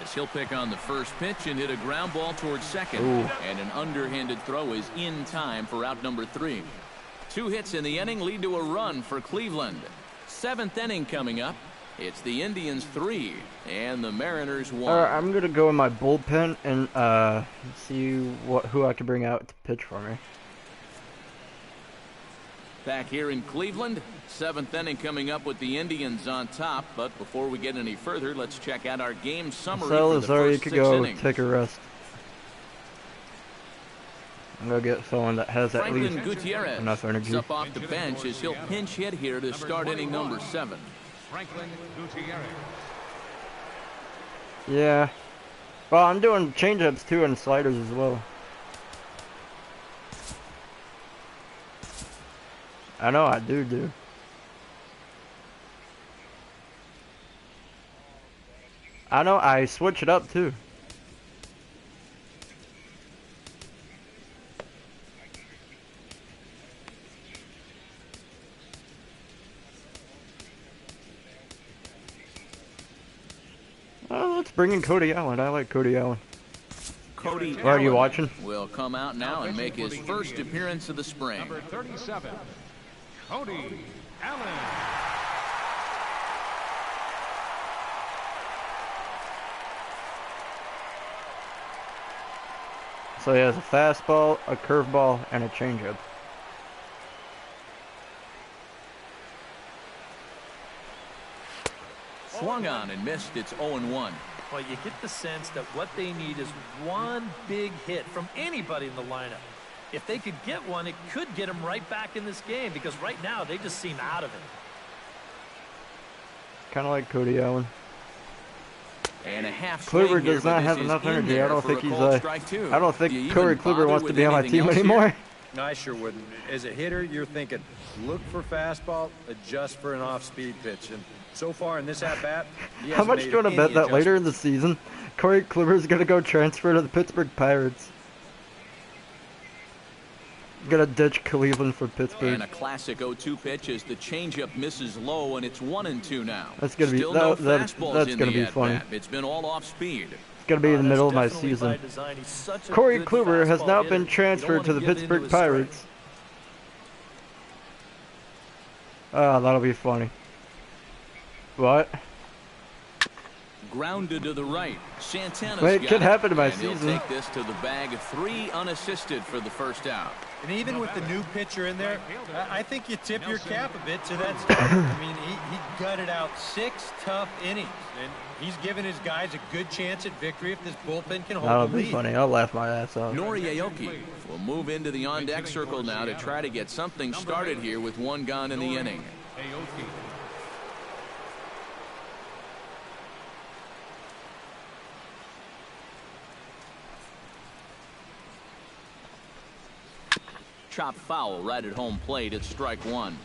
As he'll pick on the first pitch and hit a ground ball towards second. Ooh. And an underhanded throw is in time for out number 3. 2 hits in the inning lead to a run for Cleveland. 7th inning coming up. It's the Indians 3 and the Mariners 1. I'm gonna go in my bullpen and see who I can bring out to pitch for me. Back here in Cleveland, 7th inning coming up with the Indians on top. But before we get any further, let's check out our game summary for the Salazar, you first could 6 go innings. take a rest. I'm gonna get someone that has at least Franklin Gutierrez enough energy. is up off the bench as he'll pinch hit here to start inning number 7. Franklin Gutierrez. Yeah. Well, I'm doing changeups too and sliders as well. I know I do. I know I switch it up too. Oh, let's bring in Cody Allen. I like Cody Allen. Cody Are you Allen watching? will come out now and make his first appearance of the spring. Number 37, Cody Allen. So he has a fastball, a curveball, and a changeup. Swung on and missed. It's 0-1. Well, you get the sense that what they need is one big hit from anybody in the lineup. If they could get one, it could get them right back in this game, because right now they just seem out of it. Kind of like Cody Allen. And a half Kluber swing here, does but not this have is enough in energy. there I don't for think a he's called strike two. I don't Do think you Corey even Kluber bother wants to with be on my anything team else here? anymore. No, I sure wouldn't. As a hitter, you're thinking, look for fastball, adjust for an off-speed pitch. And so far in this at-bat, he How hasn't much made do you want to any bet that later in adjustments. the season, Corey Kluber is going to go transfer to the Pittsburgh Pirates? Gonna ditch Cleveland for Pittsburgh. And a classic 0-2 pitch as the changeup misses low, and it's 1-2 now. That's gonna be Still no that's fastballs in gonna the be funny. at-bat. It's been all off speed. It's gonna be in the That's middle of my definitely season. by design. He's such a Corey good Kluber has fastball now hitter. been You don't transferred want to the give into Pittsburgh his strength. Pirates. Ah, that'll be funny. What? Grounded to the right. Santana's Wait, it got could happen to my and he'll season. take this to the bag. 3 unassisted for the first out. And even with the new pitcher in there, I think you tip your cap a bit to that start. I mean, he gutted out 6 tough innings, and he's given his guys a good chance at victory if this bullpen can hold That'll the be lead. funny. I'll laugh my ass off. Nori Aoki will move into the on-deck circle now to try to get something started here with 1 gone in the inning. Aoki. Chop foul right at home plate. It's strike 1.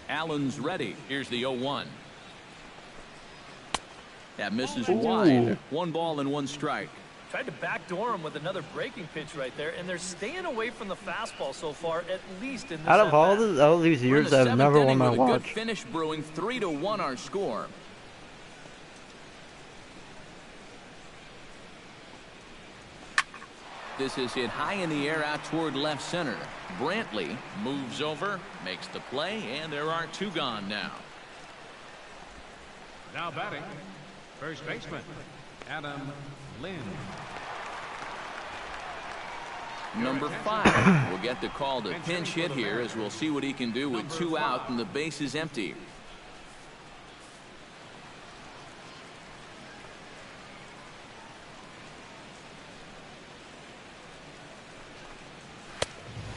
Allen's ready. Here's the 0-1. That misses wide. 1 ball and 1 strike. Tried to backdoor him with another breaking pitch right there, and they're staying away from the fastball so far, at least in this Out of at-bat. all these We're in years, the I've 7th never won inning my with a good watch. finish brewing. 3-1 our score. This is hit high in the air out toward left center. Brantley moves over, makes the play, and there are 2 gone now. Now batting, first baseman, Adam Lynn. Number 5 will get the call to pinch hit here, as we'll see what he can do with 2 out and the base is empty.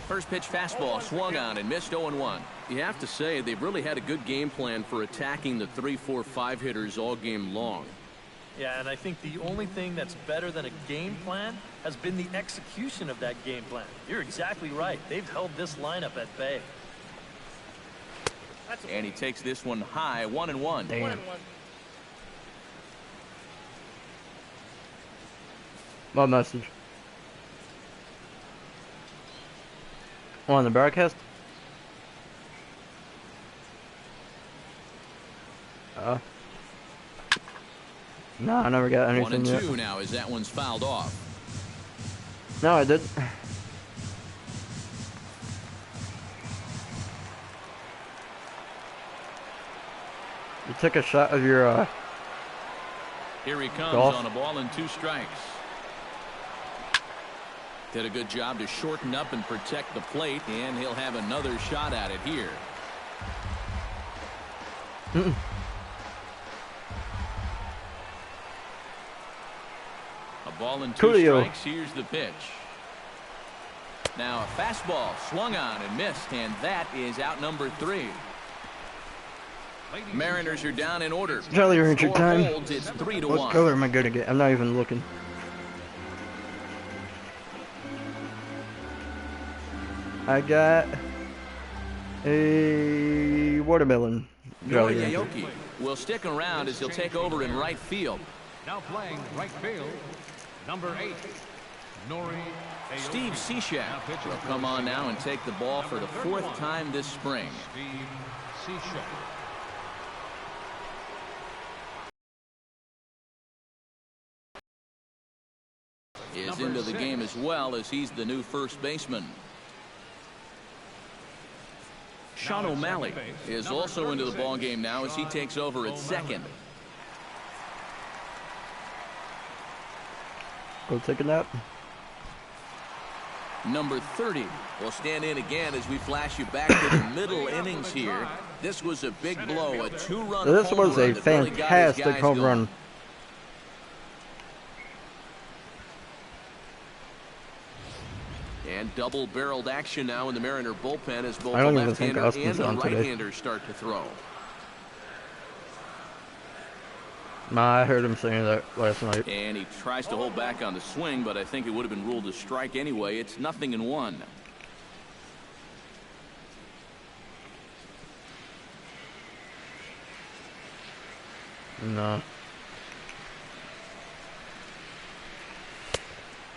First pitch fastball swung on and missed 0-1. You have to say they've really had a good game plan for attacking the 3, 4, 5 hitters all game long. Yeah, and I think the only thing that's better than a game plan has been the execution of that game plan. You're exactly right. They've held this lineup at bay. And he takes this one high, 1-1. Damn. What message? On the broadcast? No, I never got anything 1-2 yet. now as that one's fouled off. No, I didn't. You took a shot of your Here he comes golf. on a ball and 2 strikes. Did a good job to shorten up and protect the plate, and he'll have another shot at it here. A ball and 2 Coolio. strikes. Here's the pitch. Now a fastball swung on and missed, and that is out number 3. Mariners are down in order. Jolly Rancher Score time. holds, it's 3-1. What color am I gonna get? I'm not even looking. I got a watermelon. Jolly Nori Rancher. Aoki will stick around as he'll take over in right field. Now playing right field, number 8, Nori Aoki. Steve Cishek will come on now and take the ball for the 4th time this spring. Steve Cishek. Is into the game as well, as he's the new first baseman. Sean O'Malley is also into the ball game now as he takes over at second. Go take a nap. Number 30 will stand in again as we flash you back to the middle innings here. This was a big blow, a 2-run This home was run a that really got his fantastic guys home going. run. And double-barreled action now in the Mariner bullpen as both I the don't even think left-hander Austin's and the on today. right-hander start to throw. Nah, I heard him saying that last night. And he tries to hold back on the swing, but I think it would have been ruled a strike anyway. It's 0-1. No.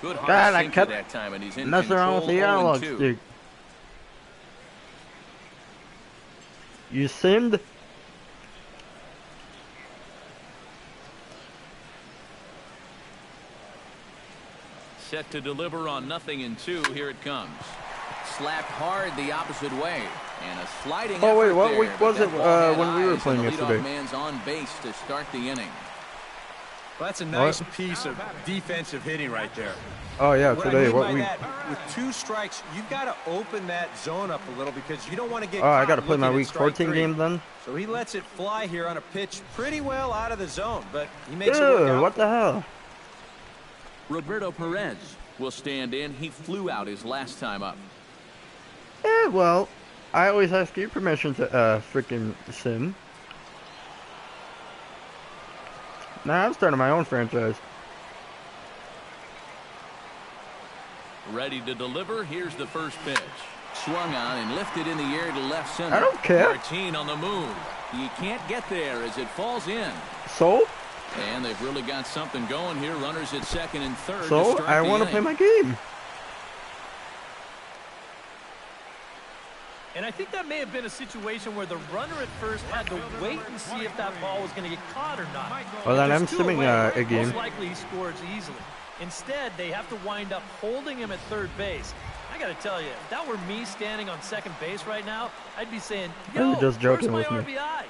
Good hard God, I sinker kept that time, and he's in messing around with the control, analog 0-2. stick. You simmed? Set to deliver on 0-2. Here it comes. Slapped hard the opposite way. And a sliding Oh, wait, effort what there, week but was that it, ball had when we were eyes, playing and the yesterday? leadoff man's on base to start the inning. Well, that's a nice piece of defensive hitting right there. Oh yeah, What I today. mean What by we? that, with 2 strikes, you've got to open that zone up a little because you don't want to get Oh, I caught gotta play my looking at week strike 14 3. game then. So he lets it fly here on a pitch pretty well out of the zone, but he makes it work Ew, out. what the hell? Roberto Perez will stand in. He flew out his last time up. Yeah, well, I always ask you permission to freaking sim. Nah, I'm starting my own franchise. Ready to deliver. Here's the first pitch. Swung on and lifted in the air to left center. I don't care. Martin on the move. He can't get there as it falls in. So? And they've really got something going here. Runners at second and third. So, to I want to play my game. And I think that may have been a situation where the runner at first had to wait and see if that ball was going to get caught or not. Well, then If I'm there's 2 simming away, a game. Most likely he scores easily. Instead, they have to wind up holding him at third base. I got to tell you, if that were me standing on second base right now, I'd be saying, yo, Are you just joking where's my with me? RBI?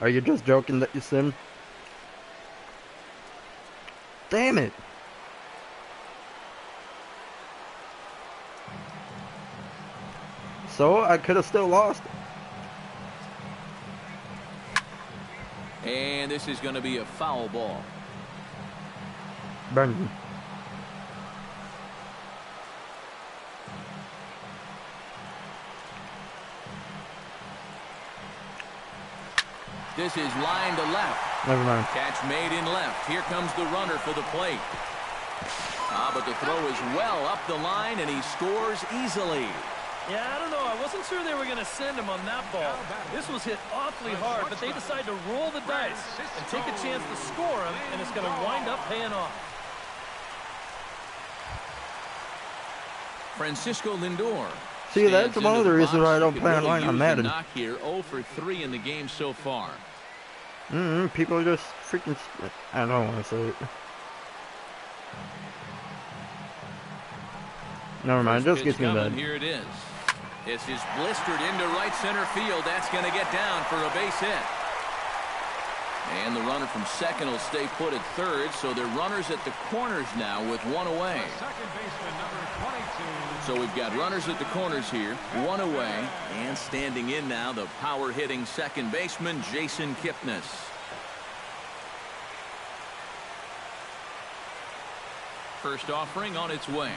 Are you just joking that you simmed? Damn it! So I could have still lost. And this is going to be a foul ball. Brendan. This is line to left. Never mind. Catch made in left. Here comes the runner for the plate. But the throw is well up the line, and he scores easily. Yeah, I don't know. I wasn't sure they were going to send him on that ball. This was hit awfully hard, but they decided to roll the dice and take a chance to score him, and it's going to wind up paying off. Francisco Lindor. See, that's one of the reasons why I don't play really online on Madden. Knock here, 0 for 3 in the game so far. People are just freaking. I don't want to say it. Never mind, just gets me mad. Here it is. This is blistered into right center field. That's going to get down for a base hit. And the runner from second will stay put at third, so they're runners at the corners now with one away. Second baseman, number 22. So we've got runners at the corners here, one away, and standing in now the power-hitting second baseman, Jason Kipnis. First offering on its way.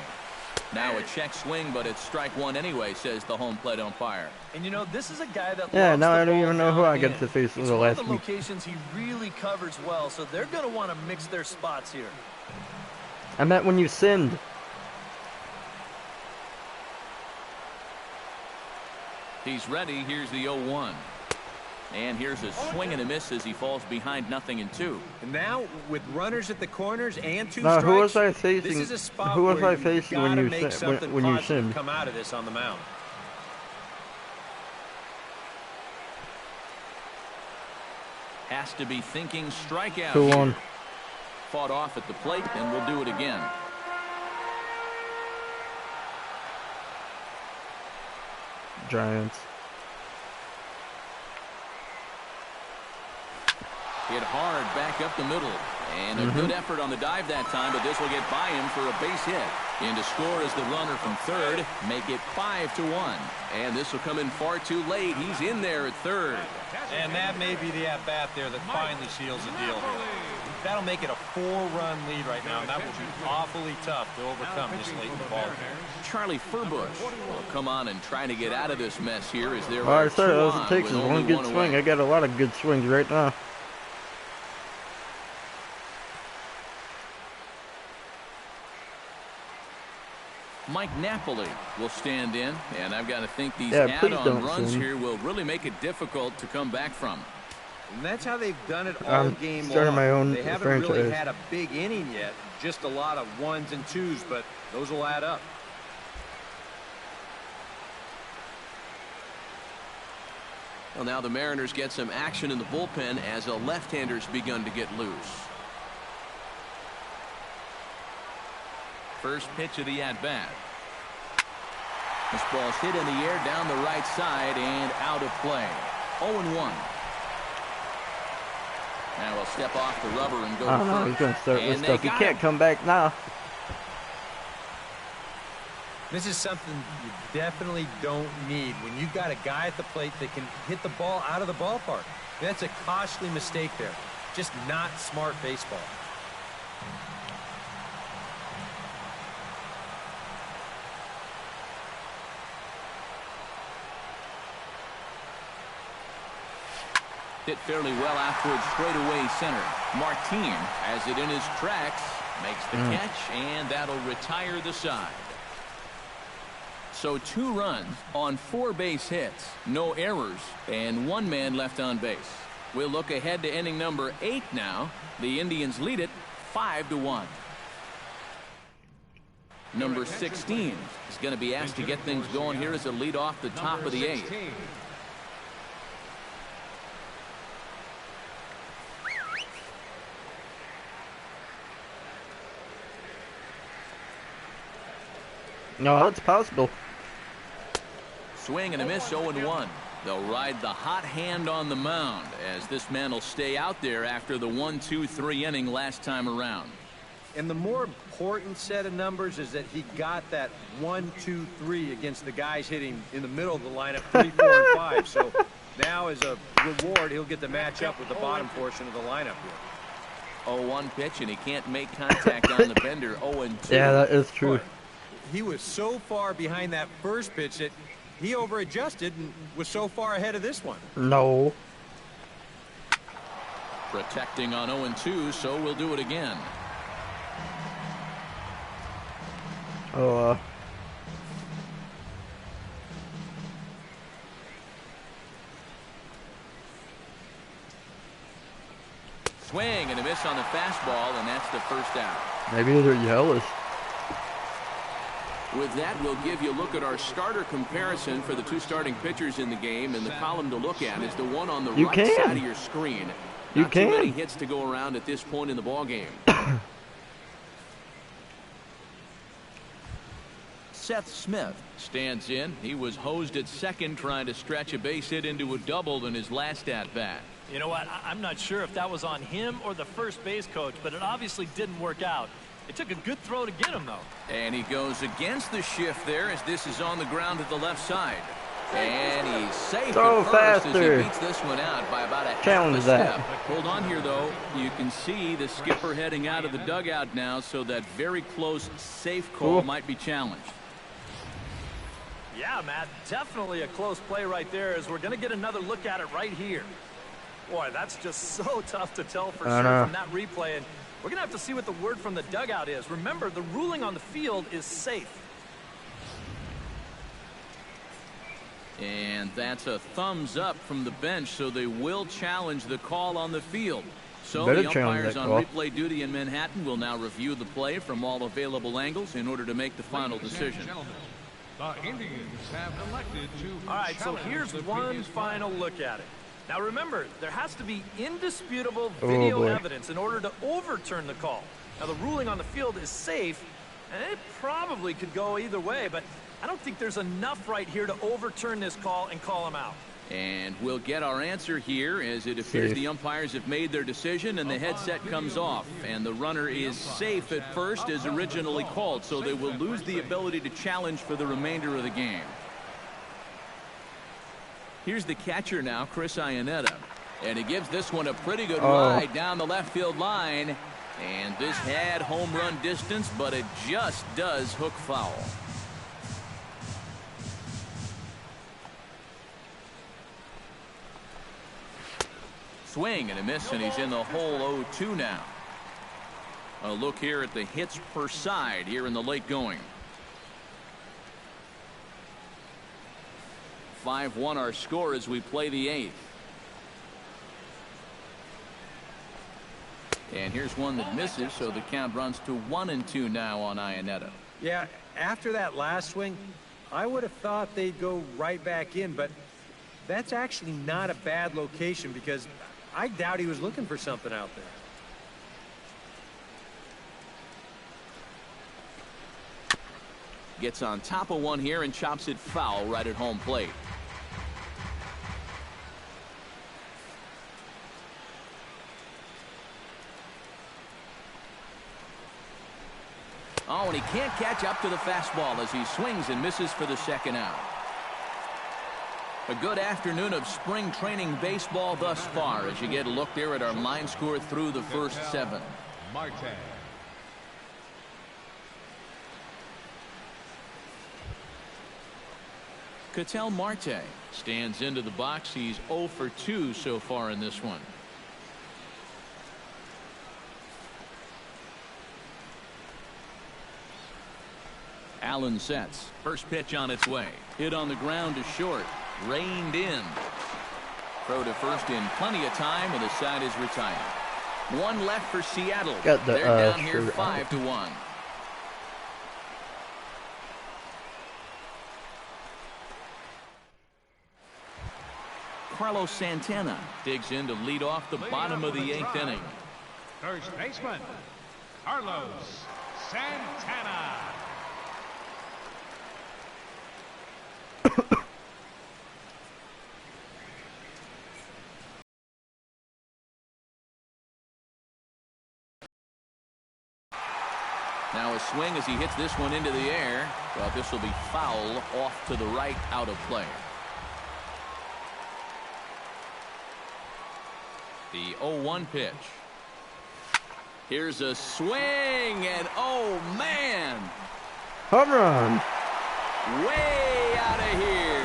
Now a check swing, but it's strike one anyway, says the home plate umpire. And you know, this is a guy that Yeah, loves now the I don't ball even know who I down get to in. face in It's the one last of the week. locations he really covers well, so they're going to want to mix their spots here. I meant when you sinned. He's ready. Here's the 0-1. And here's a swing and a miss as he falls behind 0-2. And now, with runners at the corners and two Now, strikes, who was I facing? this is a spot Who was where I facing when gotta you make something when you positive simmed? come out of this on the mound. Has to be thinking strikeout. Who here. won? Fought off at the plate, and we'll do it again. Giants. Hit hard back up the middle. And a good effort on the dive that time, but this will get by him for a base hit. In to score is the runner from third. Make it 5-1. And this will come in far too late. He's in there at third. And that may be the at-bat there that finally seals the deal here. That'll make it a 4-run lead right now, and that will be awfully tough to overcome this late in the ball game. Charlie Furbush will come on and try to get out of this mess here as there All are right, sir. two All on it takes with is only one good one swing. away. I got a lot of good swings right now. Mike Napoli will stand in, and I've got to think these Yeah, please add-on don't runs swing. here will really make it difficult to come back from. And that's how they've done it all I'm game long. starting my own They haven't really franchise. had a big inning yet, just a lot of ones and twos, but those will add up. Well, now the Mariners get some action in the bullpen as a left-hander's begun to get loose. First pitch of the at-bat. This ball's hit in the air down the right side and out of play. 0-1. Now we'll step off the rubber and go I don't know. first. He's gonna start with And they stuff. He got can't him. come back now. This is something you definitely don't need when you've got a guy at the plate that can hit the ball out of the ballpark. That's a costly mistake there. Just not smart baseball. Hit fairly well out towards straightaway center. Martin has it in his tracks, makes the catch, and that'll retire the side. So 2 runs on 4 base hits, no errors, and 1 man left on base. We'll look ahead to inning number 8 now. The Indians lead it 5-1. Number 16 is going to be asked to get things going here as a lead off the top of the 8th. No, that's possible. Swing and a miss, 0-1. They'll ride the hot hand on the mound as this man will stay out there after the 1-2-3 inning last time around. And the more important set of numbers is that he got that 1, 2, 3 against the guys hitting in the middle of the lineup, 3, 4, and 5. So now as a reward, he'll get to match up with the bottom portion of the lineup here. 0-1 pitch, and he can't make contact on the bender. 0-2. Yeah, that is true. Boy, he was so far behind that first pitch that he over-adjusted and was so far ahead of this one. No. Protecting on 0-2, so we'll do it again. Oh, Swing and a miss on the fastball, and that's the first out. maybe they're jealous. With that, we'll give you a look at our starter comparison for the two starting pitchers in the game, and the column to look at is the one on the right side of your screen. Not too many hits to go around at this point in the ball game. Seth Smith stands in. He was hosed at second trying to stretch a base hit into a double in his last at-bat. You know what? I'm not sure if that was on him or the first base coach, but it obviously didn't work out. It took a good throw to get him, though. And he goes against the shift there as this is on the ground at the left side. And he's safe Throw at first faster. as he beats this one out by about a Challenge half a that. step. Hold on here, though. You can see the skipper heading out of the dugout now, so that very close safe call might be challenged. Yeah, Matt, definitely a close play right there as we're going to get another look at it right here. Boy, that's just so tough to tell for sure from that replay. And we're going to have to see what the word from the dugout is. Remember, the ruling on the field is safe. And that's a thumbs up from the bench, so they will challenge the call on the field. So the umpires on replay duty in Manhattan will now review the play from all available angles in order to make the final decision. The Indians have elected to. All right, so here's one final look at it. Now remember, there has to be indisputable video evidence in order to overturn the call. Now the ruling on the field is safe, and it probably could go either way, but I don't think there's enough right here to overturn this call and call him out. And we'll get our answer here as it appears the umpires have made their decision and the headset comes off. And the runner is safe at first as originally called, so they will lose the ability to challenge for the remainder of the game. Here's the catcher now, Chris Iannetta. And he gives this one a pretty good ride down the left field line. And this had home run distance, but it just does hook foul. Swing and a miss, and he's in the hole 0-2 now. A look here at the hits per side here in the late going. 5-1 our score as we play the 8th. And here's one that misses, so the count runs to 1-2 now on Iannetta. Yeah, after that last swing, I would have thought they'd go right back in, but that's actually not a bad location because I doubt he was looking for something out there. Gets on top of one here and chops it foul right at home plate. Oh, and he can't catch up to the fastball as he swings and misses for the second out. A good afternoon of spring training baseball thus far as you get a look there at our line score through the first 7. Marte. Ketel Marte stands into the box. He's 0 for 2 so far in this one. Allen sets. First pitch on its way. Hit on the ground to short. Reined in. Throw to first in plenty of time, and the side is retired. One left for Seattle. Got the, They're down here 5-1. Carlos Santana digs in to lead off the bottom of the 8th inning. First baseman, Carlos Santana. Now a swing as he hits this one into the air. Well, this will be foul off to the right, out of play. The 0-1 pitch. Here's a swing, and oh man! Home run! Way out of here!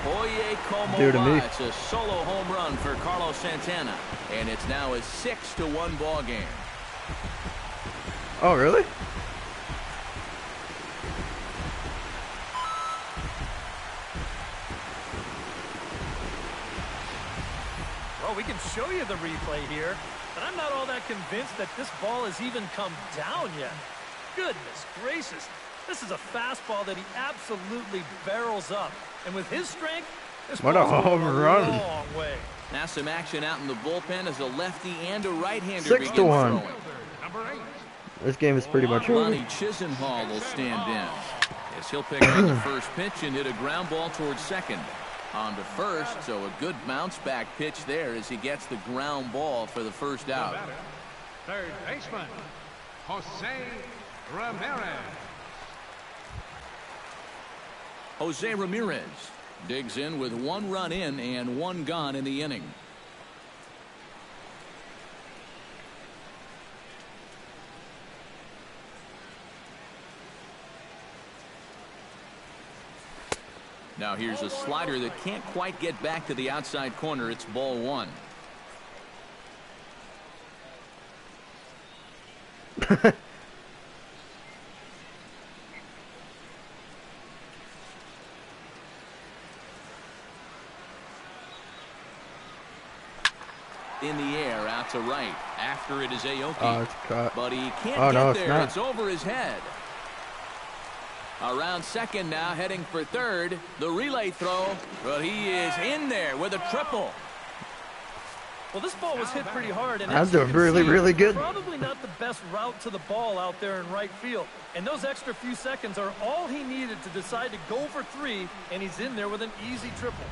Oye, como va. It's a solo home run for Carlos Santana, and it's now a 6-1 ball game. Oh, really? Well, we can show you the replay here, but I'm not all that convinced that this ball has even come down yet. Goodness gracious. This is a fastball that he absolutely barrels up. And with his strength, this what a home run. Long way. Now some action out in the bullpen as a lefty and a right-hander 6-1. This game is pretty much over. Lonnie Chisenhall will stand in as he'll pick up the first pitch and hit a ground ball towards second. On to first, so a good bounce back pitch there as he gets the ground ball for the first out. Third baseman, Jose Ramirez. Jose Ramirez digs in with 1 run in and 1 gone in the inning. Now here's a slider that can't quite get back to the outside corner. It's ball 1. In the air, out to right. After it is Aoki. Oh, it's caught. But he can't oh, get no, there. It's It's over his head. Around second now, heading for third. The relay throw, but he is in there with a triple. Well, this ball was hit pretty hard, and I'm doing really good. Probably not the best route to the ball out there in right field. And those extra few seconds are all he needed to decide to go for 3, and he's in there with an easy triple.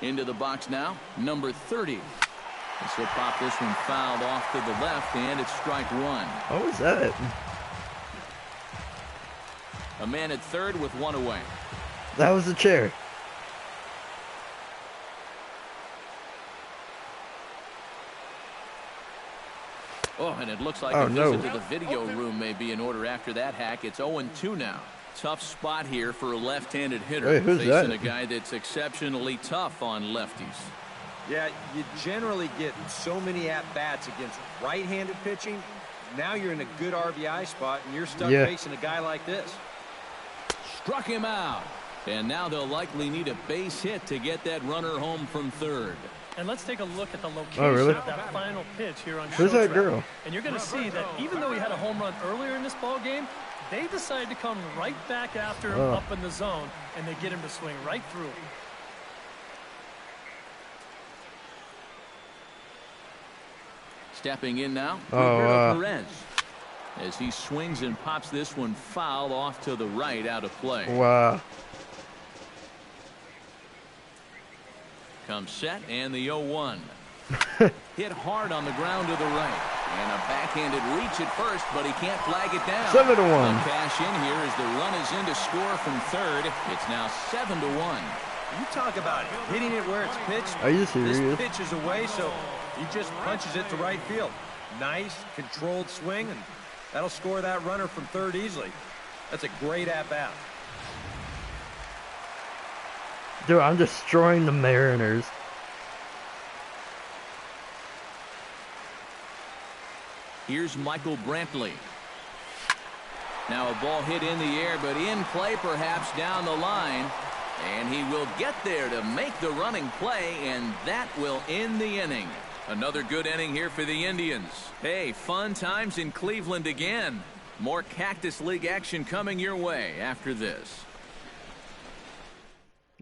Into the box now, number 30. This will pop this one fouled off to the left, and it's strike 1. What was that? A man at third with 1 away. That was the chair. Oh, and it looks like a visit to the video room may be in order after that hack. It's 0-2 now. Tough spot here for a left-handed hitter. Hey, who's facing that? A guy that's exceptionally tough on lefties. Yeah, you generally get so many at-bats against right-handed pitching. Now you're in a good RBI spot, and you're stuck facing a guy like this. Struck him out. And now they'll likely need a base hit to get that runner home from third. And let's take a look at the location of that final pitch here on Who's that girl? And you're going to see that even though he had a home run earlier in this ball game, they decide to come right back after him up in the zone, and they get him to swing right through him. Stepping in now, Roberto Perez. As he swings and pops this one foul off to the right, out of play. Wow. Comes set, and the 0-1. Hit hard on the ground to the right. And a backhanded reach at first, but he can't flag it down. 7-1. Cash in here as the run is in to score from third. It's now 7-1. You talk about it, hitting it where it's pitched. Are you serious? This pitch is away, so he just punches it to right field. Nice, controlled swing, and that'll score that runner from third easily. That's a great at-bat. Dude, I'm destroying the Mariners. Here's Michael Brantley. Now a ball hit in the air, but in play perhaps down the line. And he will get there to make the running play, and that will end the inning. Another good inning here for the Indians. Hey, fun times in Cleveland again. More Cactus League action coming your way after this.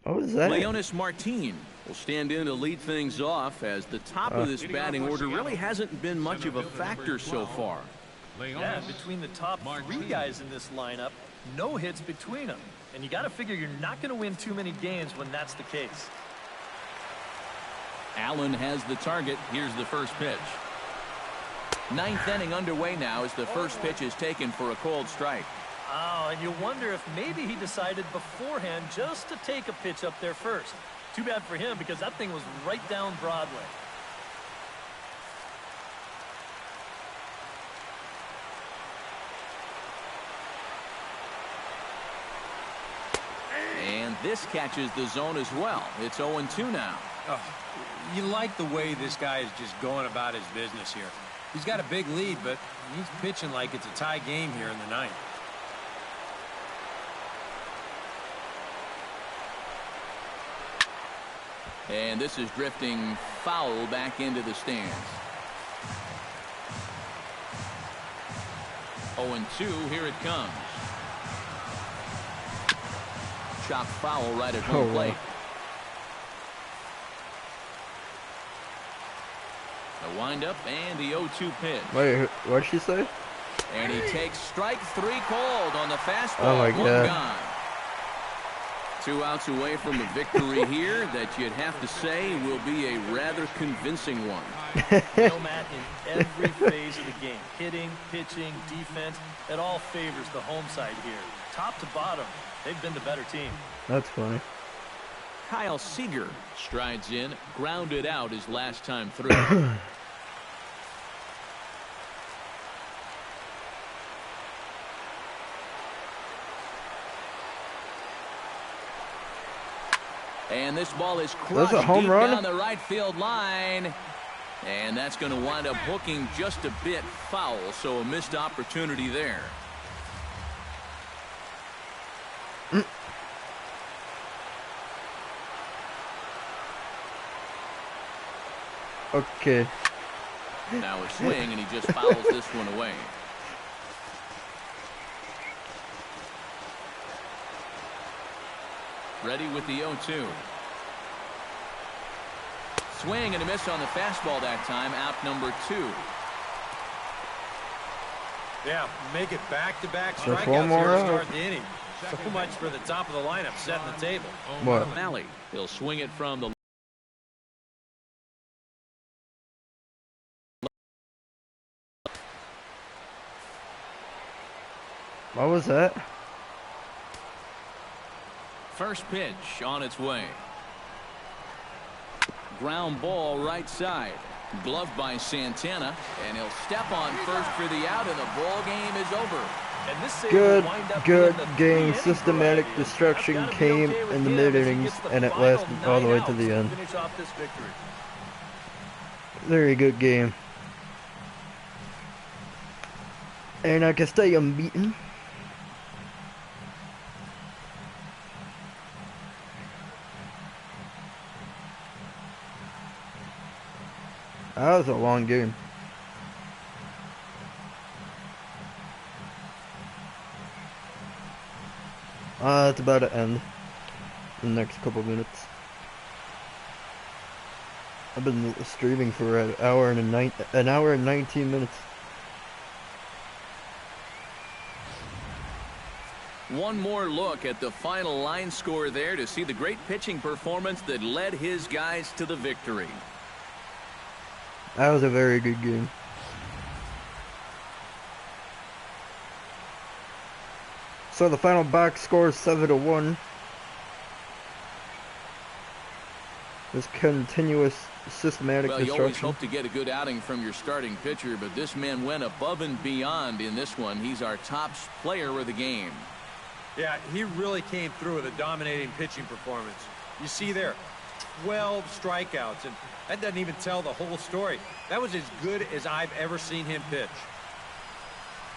What was that? Leonis Martin will stand in to lead things off, as the top of this batting order really hasn't been much of a factor so far. Yeah, between the top 3 guys in this lineup, No hits between them. And you got to figure you're not going to win too many games when that's the case. Allen has the target. Here's the first pitch. Ninth inning underway now as the first pitch is taken for a cold strike. Oh, and you wonder if maybe he decided beforehand just to take a pitch up there first. Too bad for him because that thing was right down Broadway. And this catches the zone as well. It's 0-2 now. Oh, you like the way this guy is just going about his business here. He's got a big lead, but he's pitching like it's a tie game here in the ninth. And this is drifting foul back into the stands. 0-2, here it comes. Chop foul right at home plate. The windup and the 0-2 pitch. Wait, what'd she say? And he takes strike 3 cold on the fastball. Oh my God. Gone. 2 outs away from a victory here that you'd have to say will be a rather convincing one. You know, Matt, in every phase of the game, hitting, pitching, defense, it all favors the home side here. Top to bottom, they've been the better team. That's funny. Kyle Seager strides in, grounded out his last time through. And this ball is crushed a home deep run down the right field line. And that's going to wind up hooking just a bit foul, so a missed opportunity there. Okay. Now a swing, and he just fouls this one away. Ready with the 0-2. Swing and a miss on the fastball that time. Out number 2. Yeah, make it back-to-back Just strikeouts one more here to out. start the inning. So much for the top of the lineup setting the table. What? O'Malley. He'll swing it from the What was that? first pitch on its way. Ground ball right side. Gloved by Santana, and he'll step on first for the out, and the ball game is over. And this save Good, will wind up good being the game. 3-inning Systematic variety. destruction That's gotta be came okay with in the him as he mid-innings, gets the and it final lasted all the 9 way to the outs end. finish off this victory. Very good game. And I can stay unbeaten. That was a long game. It's about to end in the next couple minutes. I've been streaming for an hour and 19 minutes. One more look at the final line score there to see the great pitching performance that led his guys to the victory. That was a very good game. So the final box score is 7-1. This continuous systematic Well, you always destruction. hope to get a good outing from your starting pitcher, but this man went above and beyond in this one. He's our top player of the game. Yeah, he really came through with a dominating pitching performance. You see there, 12 strikeouts, and that doesn't even tell the whole story. That was as good as I've ever seen him pitch.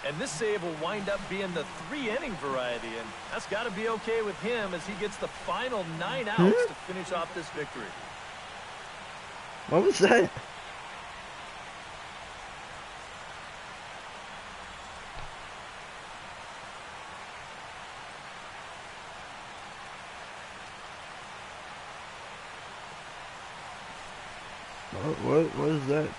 And this save will wind up being the 3-inning variety, and that's got to be okay with him as he gets the final 9 outs to finish off this victory. What was that? What was that?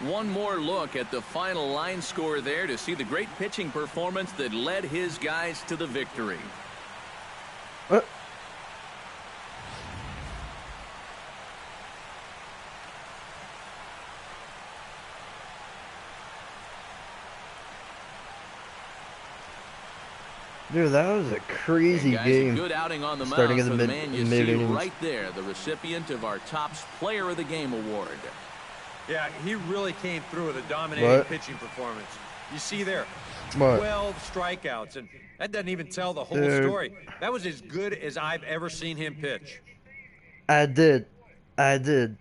One more look at the final line score there to see the great pitching performance that led his guys to the victory. Dude, that was a crazy game. A good outing on the starting mound in the for the man you see right there, the recipient of our Topps Player of the Game award. Yeah, he really came through with a dominating pitching performance. You see there, 12 strikeouts, and that doesn't even tell the whole story. That was as good as I've ever seen him pitch. I did. I'm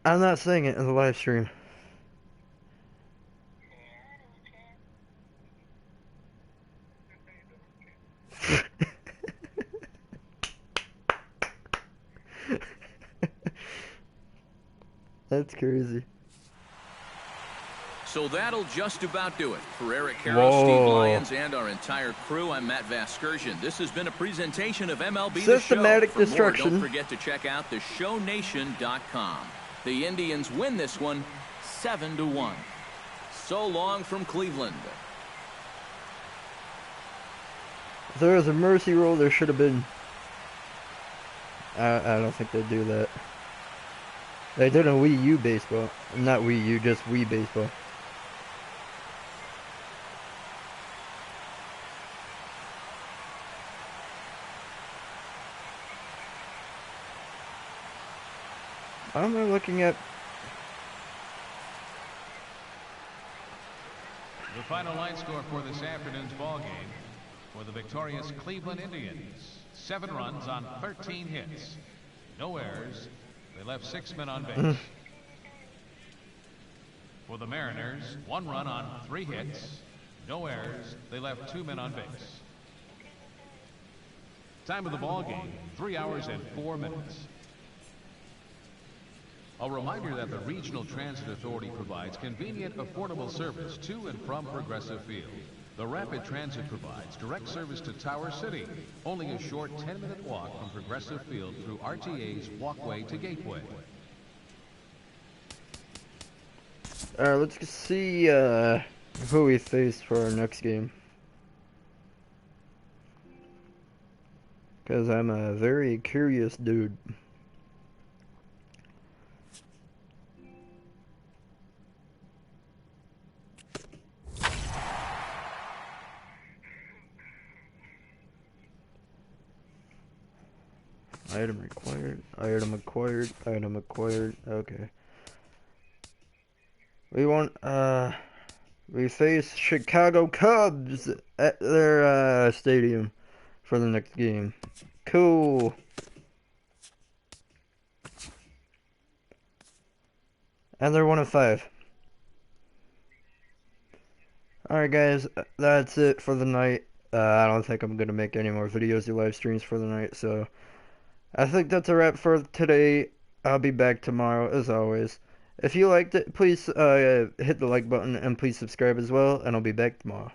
not saying it in the live stream. That's crazy. So that'll just about do it. For Eric Carroll, Steve Lyons, and our entire crew, I'm Matt Vasgersian. This has been a presentation of MLB Systematic The Show. For destruction. more, don't forget to check out theshownation.com. The Indians win this one 7-1. So long from Cleveland. If there was a mercy rule, there should have been. I don't think they'd do that. They did in Wii U baseball. Not Wii U, just Wii baseball. I'm looking at. The final line score for this afternoon's ball game for the victorious Cleveland Indians. 7 runs on 13 hits. No errors. They left 6 men on base. For the Mariners, 1 run on 3 hits. No errors. They left 2 men on base. Time of the ball game, 3 hours and 4 minutes. A reminder that the Regional Transit Authority provides convenient, affordable service to and from Progressive Field. The Rapid Transit provides direct service to Tower City, only a short 10-minute walk from Progressive Field through RTA's Walkway to Gateway. Alright, let's see who we face for our next game. Because I'm a very curious dude. Item required, item acquired, item acquired, okay. We face Chicago Cubs at their stadium for the next game. Cool. And they're 1-5. Alright guys, that's it for the night. I don't think I'm gonna make any more videos or live streams for the night, so I think that's a wrap for today. I'll be back tomorrow, as always. If you liked it, please hit the like button and please subscribe as well, and I'll be back tomorrow.